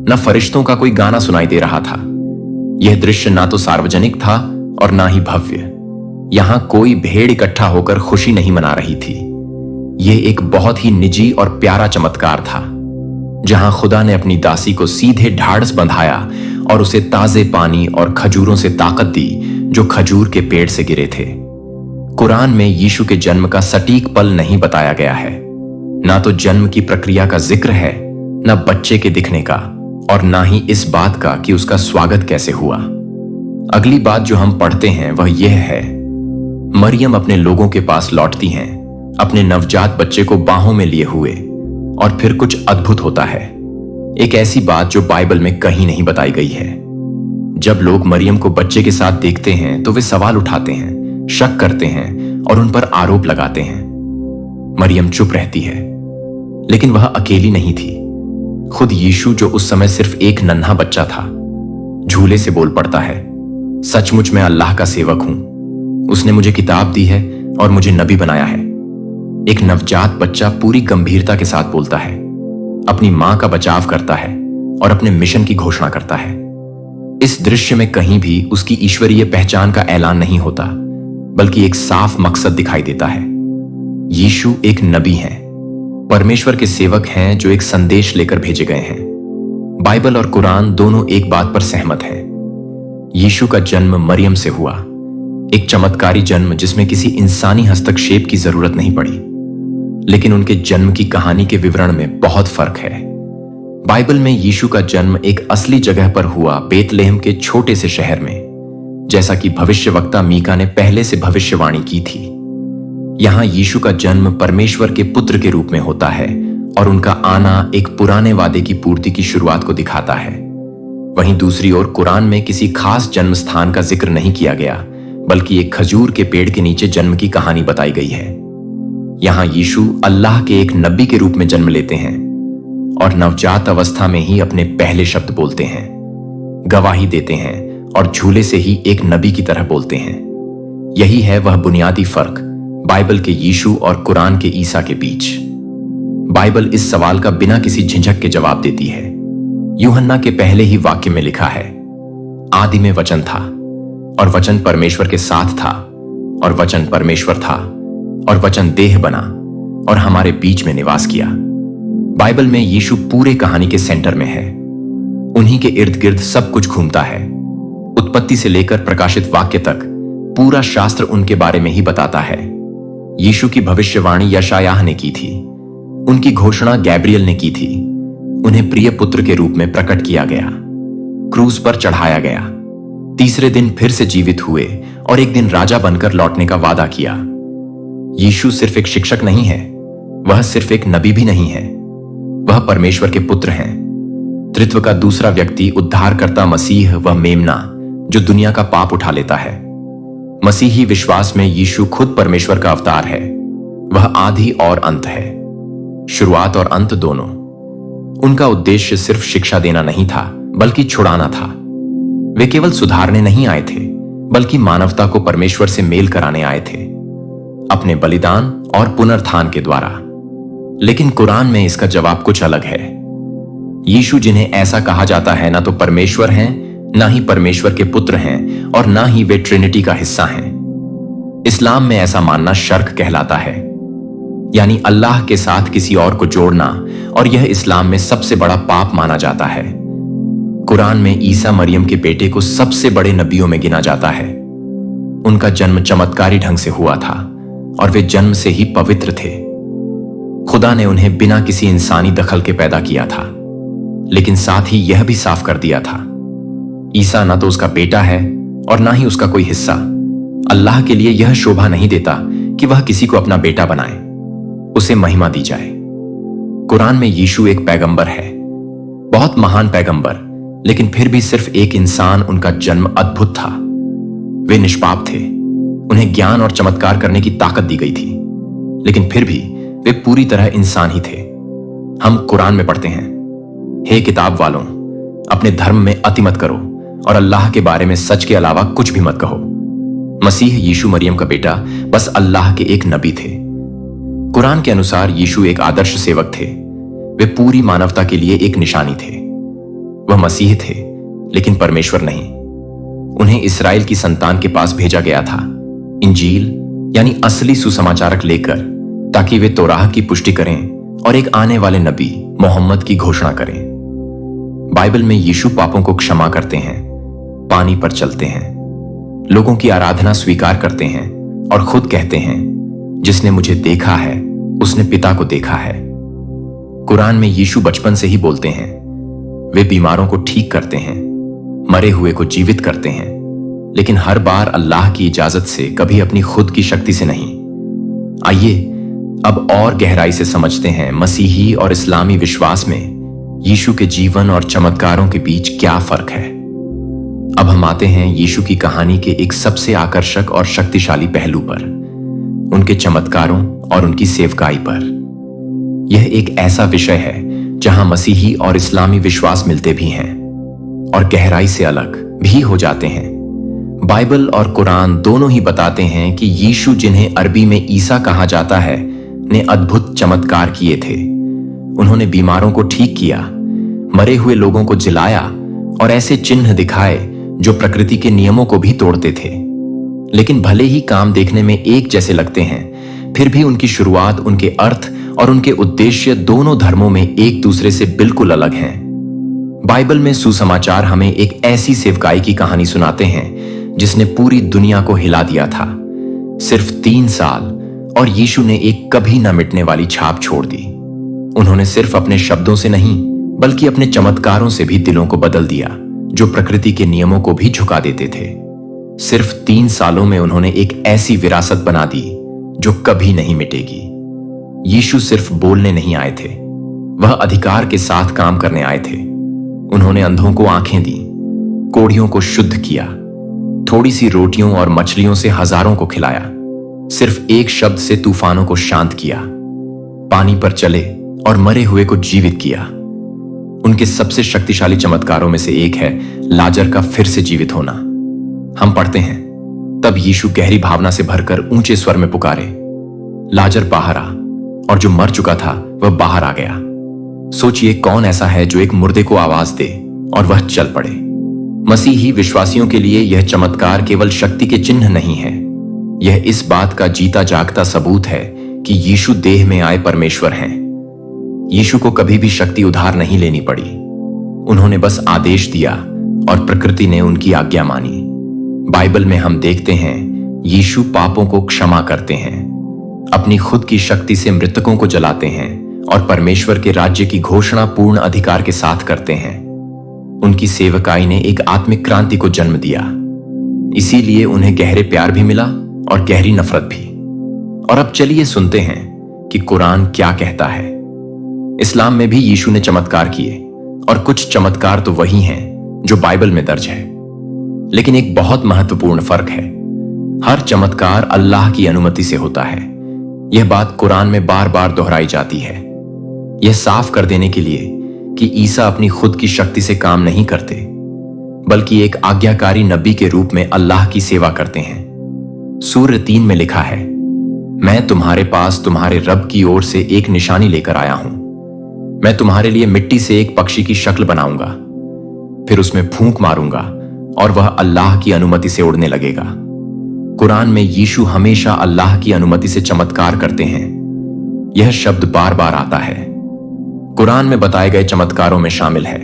A: ना फरिश्तों का कोई गाना सुनाई दे रहा था। यह दृश्य ना तो सार्वजनिक था और ना ही भव्य। यहां कोई भीड़ इकट्ठा होकर खुशी नहीं मना रही थी। यह एक बहुत ही निजी और प्यारा चमत्कार था, जहां खुदा ने अपनी दासी को सीधे ढाढ़स बंधाया और उसे ताजे पानी और खजूरों से ताकत दी, जो खजूर के पेड़ से गिरे थे। कुरान में यीशु के जन्म का सटीक पल नहीं बताया गया है। ना तो जन्म की प्रक्रिया का जिक्र है, ना बच्चे के दिखने का, और ना ही इस बात का कि उसका स्वागत कैसे हुआ। अगली बात जो हम पढ़ते हैं वह यह है, मरियम अपने लोगों के पास लौटती हैं, अपने नवजात बच्चे को बाहों में लिए हुए, और फिर कुछ अद्भुत होता है। एक ऐसी बात जो बाइबल में कहीं नहीं बताई गई है। जब लोग मरियम को बच्चे के साथ देखते हैं, तो वे सवाल उठाते हैं, शक करते हैं और उन पर आरोप लगाते हैं। मरियम चुप रहती है, लेकिन वह अकेली नहीं थी। खुद यीशु जो उस समय सिर्फ एक नन्हा बच्चा था, झूले से बोल पड़ता है, सचमुच मैं अल्लाह का सेवक हूं। उसने मुझे किताब दी है और मुझे नबी बनाया है। एक नवजात बच्चा पूरी गंभीरता के साथ बोलता है, अपनी मां का बचाव करता है और अपने मिशन की घोषणा करता है। इस दृश्य में कहीं भी उसकी ईश्वरीय पहचान का ऐलान नहीं होता, बल्कि एक साफ मकसद दिखाई देता है। यीशु एक नबी हैं, परमेश्वर के सेवक हैं जो एक संदेश लेकर भेजे गए हैं। बाइबल और कुरान दोनों एक बात पर सहमत हैं। यीशु का जन्म मरियम से हुआ, एक चमत्कारी जन्म जिसमें किसी इंसानी हस्तक्षेप की जरूरत नहीं पड़ी। लेकिन उनके जन्म की कहानी के विवरण में बहुत फर्क है। बाइबल में यीशु का जन्म एक असली जगह पर हुआ, बेतलेहम के छोटे से शहर में, जैसा कि भविष्यवक्ता मीका ने पहले से भविष्यवाणी की थी। यहां यीशु का जन्म परमेश्वर के पुत्र के रूप में होता है और उनका आना एक पुराने वादे की पूर्ति की शुरुआत को दिखाता है। वहीं दूसरी ओर कुरान में किसी खास जन्म स्थान का जिक्र नहीं किया गया, बल्कि एक खजूर के पेड़ के नीचे जन्म की कहानी बताई गई है। यहां यीशु अल्लाह के एक नबी के रूप में जन्म लेते हैं और नवजात अवस्था में ही अपने पहले शब्द बोलते हैं, गवाही देते हैं और झूले से ही एक नबी की तरह बोलते हैं। यही है वह बुनियादी फर्क बाइबल के यीशु और कुरान के ईसा के बीच। बाइबल इस सवाल का बिना किसी झिझक के जवाब देती है। यूहन्ना के पहले ही वाक्य में लिखा है, आदि में वचन था और वचन परमेश्वर के साथ था और वचन परमेश्वर था और वचन देह बना और हमारे बीच में निवास किया। बाइबल में यीशु पूरे कहानी के सेंटर में है। उन्हीं के इर्द गिर्द सब कुछ घूमता है। उत्पत्ति से लेकर प्रकाशित वाक्य तक पूरा शास्त्र उनके बारे में ही बताता है। यीशु की भविष्यवाणी यशायाह ने की थी, उनकी घोषणा गैब्रियल ने की थी। उन्हें प्रिय पुत्र के रूप में प्रकट किया गया, क्रूस पर चढ़ाया गया, तीसरे दिन फिर से जीवित हुए और एक दिन राजा बनकर लौटने का वादा किया। यीशु सिर्फ एक शिक्षक नहीं है, वह सिर्फ एक नबी भी नहीं है, वह परमेश्वर के पुत्र हैं। त्रित्व का दूसरा व्यक्ति, उद्धारकर्ता मसीह, वह मेमना जो दुनिया का पाप उठा लेता है। मसीही विश्वास में यीशु खुद परमेश्वर का अवतार है। वह आदि और अंत है, शुरुआत और अंत दोनों। उनका उद्देश्य सिर्फ शिक्षा देना नहीं था, बल्कि छुड़ाना था। वे केवल सुधारने नहीं आए थे, बल्कि मानवता को परमेश्वर से मेल कराने आए थे, अपने बलिदान और पुनरुत्थान के द्वारा। लेकिन कुरान में इसका जवाब कुछ अलग है। यीशु, जिन्हें ऐसा कहा जाता है, ना तो परमेश्वर हैं, ना ही परमेश्वर के पुत्र हैं और ना ही वे ट्रिनिटी का हिस्सा हैं। इस्लाम में ऐसा मानना शर्क कहलाता है, यानी अल्लाह के साथ किसी और को जोड़ना, और यह इस्लाम में सबसे बड़ा पाप माना जाता है। कुरान में ईसा मरियम के बेटे को सबसे बड़े नबियों में गिना जाता है। उनका जन्म चमत्कारी ढंग से हुआ था और वे जन्म से ही पवित्र थे। खुदा ने उन्हें बिना किसी इंसानी दखल के पैदा किया था, लेकिन साथ ही यह भी साफ कर दिया था, ईसा ना तो उसका बेटा है और ना ही उसका कोई हिस्सा। अल्लाह के लिए यह शोभा नहीं देता कि वह किसी को अपना बेटा बनाए, उसे महिमा दी जाए। कुरान में यीशु एक पैगंबर है, बहुत महान पैगंबर, लेकिन फिर भी सिर्फ एक इंसान। उनका जन्म अद्भुत था। वे निष्पाप थे, उन्हें ज्ञान और चमत्कार करने की ताकत दी गई थी, लेकिन फिर भी वे पूरी तरह इंसान ही थे। हम कुरान में पढ़ते हैं, हे किताब वालों, अपने धर्म में अति मत करो और अल्लाह के बारे में सच के अलावा कुछ भी मत कहो। मसीह यीशु मरियम का बेटा बस अल्लाह के एक नबी थे। कुरान के अनुसार यीशु एक आदर्श सेवक थे। वे पूरी मानवता के लिए एक निशानी थे। वह मसीह थे, लेकिन परमेश्वर नहीं। उन्हें इस्राएल की संतान के पास भेजा गया था, इंजील यानी असली सुसमाचारक लेकर, ताकि वे तौराह की पुष्टि करें और एक आने वाले नबी मोहम्मद की घोषणा करें। बाइबल में यीशु पापों को क्षमा करते हैं, पानी पर चलते हैं, लोगों की आराधना स्वीकार करते हैं और खुद कहते हैं, जिसने मुझे देखा है उसने पिता को देखा है। कुरान में यीशु बचपन से ही बोलते हैं। वे बीमारों को ठीक करते हैं, मरे हुए को जीवित करते हैं, लेकिन हर बार अल्लाह की इजाजत से, कभी अपनी खुद की शक्ति से नहीं। आइए अब और गहराई से समझते हैं मसीही और इस्लामी विश्वास में यीशु के जीवन और चमत्कारों के बीच क्या फर्क है। अब हम आते हैं यीशु की कहानी के एक सबसे आकर्षक और शक्तिशाली पहलू पर, उनके चमत्कारों और उनकी सेवकाई पर। यह एक ऐसा विषय है जहां मसीही और इस्लामी विश्वास मिलते भी हैं और गहराई से अलग भी हो जाते हैं। बाइबल और कुरान दोनों ही बताते हैं कि यीशु, जिन्हें अरबी में ईसा कहा जाता है, ने अद्भुत चमत्कार किए थे। उन्होंने बीमारों को ठीक किया, मरे हुए लोगों को जिलाया और ऐसे चिन्ह दिखाए जो प्रकृति के नियमों को भी तोड़ते थे। लेकिन भले ही काम देखने में एक जैसे लगते हैं, फिर भी उनकी शुरुआत, उनके अर्थ और उनके उद्देश्य दोनों धर्मों में एक दूसरे से बिल्कुल अलग हैं। बाइबल में सुसमाचार हमें एक ऐसी सेवकाई की कहानी सुनाते हैं जिसने पूरी दुनिया को हिला दिया था। सिर्फ 3 साल और यीशु ने एक कभी न मिटने वाली छाप छोड़ दी। उन्होंने सिर्फ अपने शब्दों से नहीं, बल्कि अपने चमत्कारों से भी दिलों को बदल दिया, जो प्रकृति के नियमों को भी झुका देते थे। सिर्फ 3 सालों में उन्होंने एक ऐसी विरासत बना दी जो कभी नहीं मिटेगी। यीशु सिर्फ बोलने नहीं आए थे, वह अधिकार के साथ काम करने आए थे। उन्होंने अंधों को आंखें दी, कोढ़ियों को शुद्ध किया, थोड़ी सी रोटियों और मछलियों से हजारों को खिलाया, सिर्फ एक शब्द से तूफानों को शांत किया, पानी पर चले और मरे हुए को जीवित किया। उनके सबसे शक्तिशाली चमत्कारों में से एक है लाजर का फिर से जीवित होना। हम पढ़ते हैं, तब यीशु गहरी भावना से भरकर ऊंचे स्वर में पुकारे, लाजर बाहर आ। और जो मर चुका था वह बाहर आ गया। सोचिए, कौन ऐसा है जो एक मुर्दे को आवाज दे और वह चल पड़े। मसीही विश्वासियों के लिए यह चमत्कार केवल शक्ति के चिन्ह नहीं है, यह इस बात का जीता जागता सबूत है कि यीशु देह में आए परमेश्वर हैं। यीशु को कभी भी शक्ति उधार नहीं लेनी पड़ी। उन्होंने बस आदेश दिया और प्रकृति ने उनकी आज्ञा मानी। बाइबल में हम देखते हैं यीशु पापों को क्षमा करते हैं, अपनी खुद की शक्ति से मृतकों को जलाते हैं और परमेश्वर के राज्य की घोषणा पूर्ण अधिकार के साथ करते हैं। उनकी सेवकाई ने एक आत्मिक क्रांति को जन्म दिया, इसीलिए उन्हें गहरे प्यार भी मिला और गहरी नफरत भी। और अब चलिए सुनते हैं कि कुरान क्या कहता है। इस्लाम में भी यीशु ने चमत्कार किए और कुछ चमत्कार तो वही हैं जो बाइबल में दर्ज है, लेकिन एक बहुत महत्वपूर्ण फर्क है। हर चमत्कार अल्लाह की अनुमति से होता है। यह बात कुरान में बार बार दोहराई जाती है, यह साफ कर देने के लिए कि ईसा अपनी खुद की शक्ति से काम नहीं करते, बल्कि एक आज्ञाकारी नबी के रूप में अल्लाह की सेवा करते हैं। सूर्य 3 में लिखा है, मैं तुम्हारे पास तुम्हारे रब की ओर से एक निशानी लेकर आया हूं। मैं तुम्हारे लिए मिट्टी से एक पक्षी की शक्ल बनाऊंगा, फिर उसमें फूंक मारूंगा और वह अल्लाह की अनुमति से उड़ने लगेगा। कुरान में यीशु हमेशा अल्लाह की अनुमति से चमत्कार करते हैं। यह शब्द बार बार आता है। कुरान में बताए गए चमत्कारों में शामिल है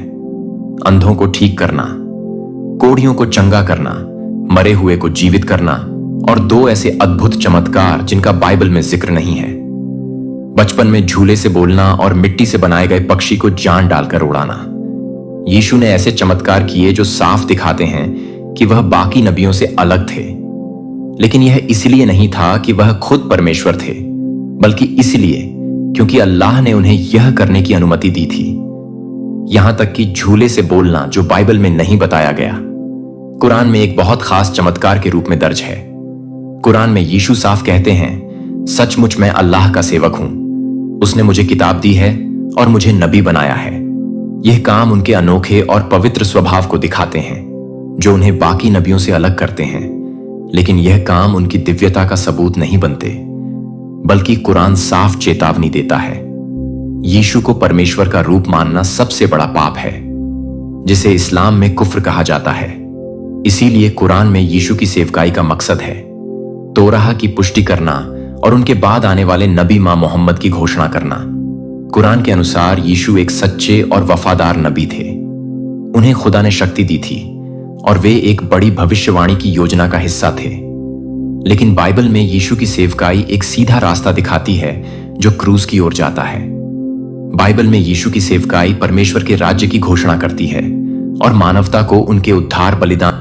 A: अंधों को ठीक करना, कोढ़ियों को चंगा करना, मरे हुए को जीवित करना और 2 ऐसे अद्भुत चमत्कार जिनका बाइबल में जिक्र नहीं है। बचपन में झूले से बोलना और मिट्टी से बनाए गए पक्षी को जान डालकर उड़ाना। यीशु ने ऐसे चमत्कार किए जो साफ दिखाते हैं कि वह बाकी नबियों से अलग थे। लेकिन यह इसलिए नहीं था कि वह खुद परमेश्वर थे, बल्कि इसलिए क्योंकि अल्लाह ने उन्हें यह करने की अनुमति दी थी। यहां तक कि झूले से बोलना, जो बाइबल में नहीं बताया गया, कुरान में एक बहुत खास चमत्कार के रूप में दर्ज है। कुरान में यीशु साफ कहते हैं, सचमुच मैं अल्लाह का सेवक हूं। उसने मुझे किताब दी है और मुझे नबी बनाया है। यह काम उनके अनोखे और पवित्र स्वभाव को दिखाते हैं, जो उन्हें बाकी नबियों से अलग करते हैं। लेकिन यह काम उनकी दिव्यता का सबूत नहीं बनते, बल्कि कुरान साफ चेतावनी देता है। यीशु को परमेश्वर का रूप मानना सबसे बड़ा पाप है, जिसे इस्लाम में कुफ्र कहा जाता है। इसीलिए कुरान में यीशु की सेवकाई का मकसद है तोराह की पुष्टि करना और उनके बाद आने वाले नबी मां मोहम्मद की घोषणा करना। कुरान के अनुसार यीशु एक सच्चे और वफादार नबी थे। उन्हें खुदा ने शक्ति दी थी और वे एक बड़ी भविष्यवाणी की योजना का हिस्सा थे। लेकिन बाइबल में यीशु की सेवकाई एक सीधा रास्ता दिखाती है जो क्रूस की ओर जाता है। बाइबल में यीशु की सेवकाई परमेश्वर के राज्य की घोषणा करती है और मानवता को उनके उद्धार बलिदान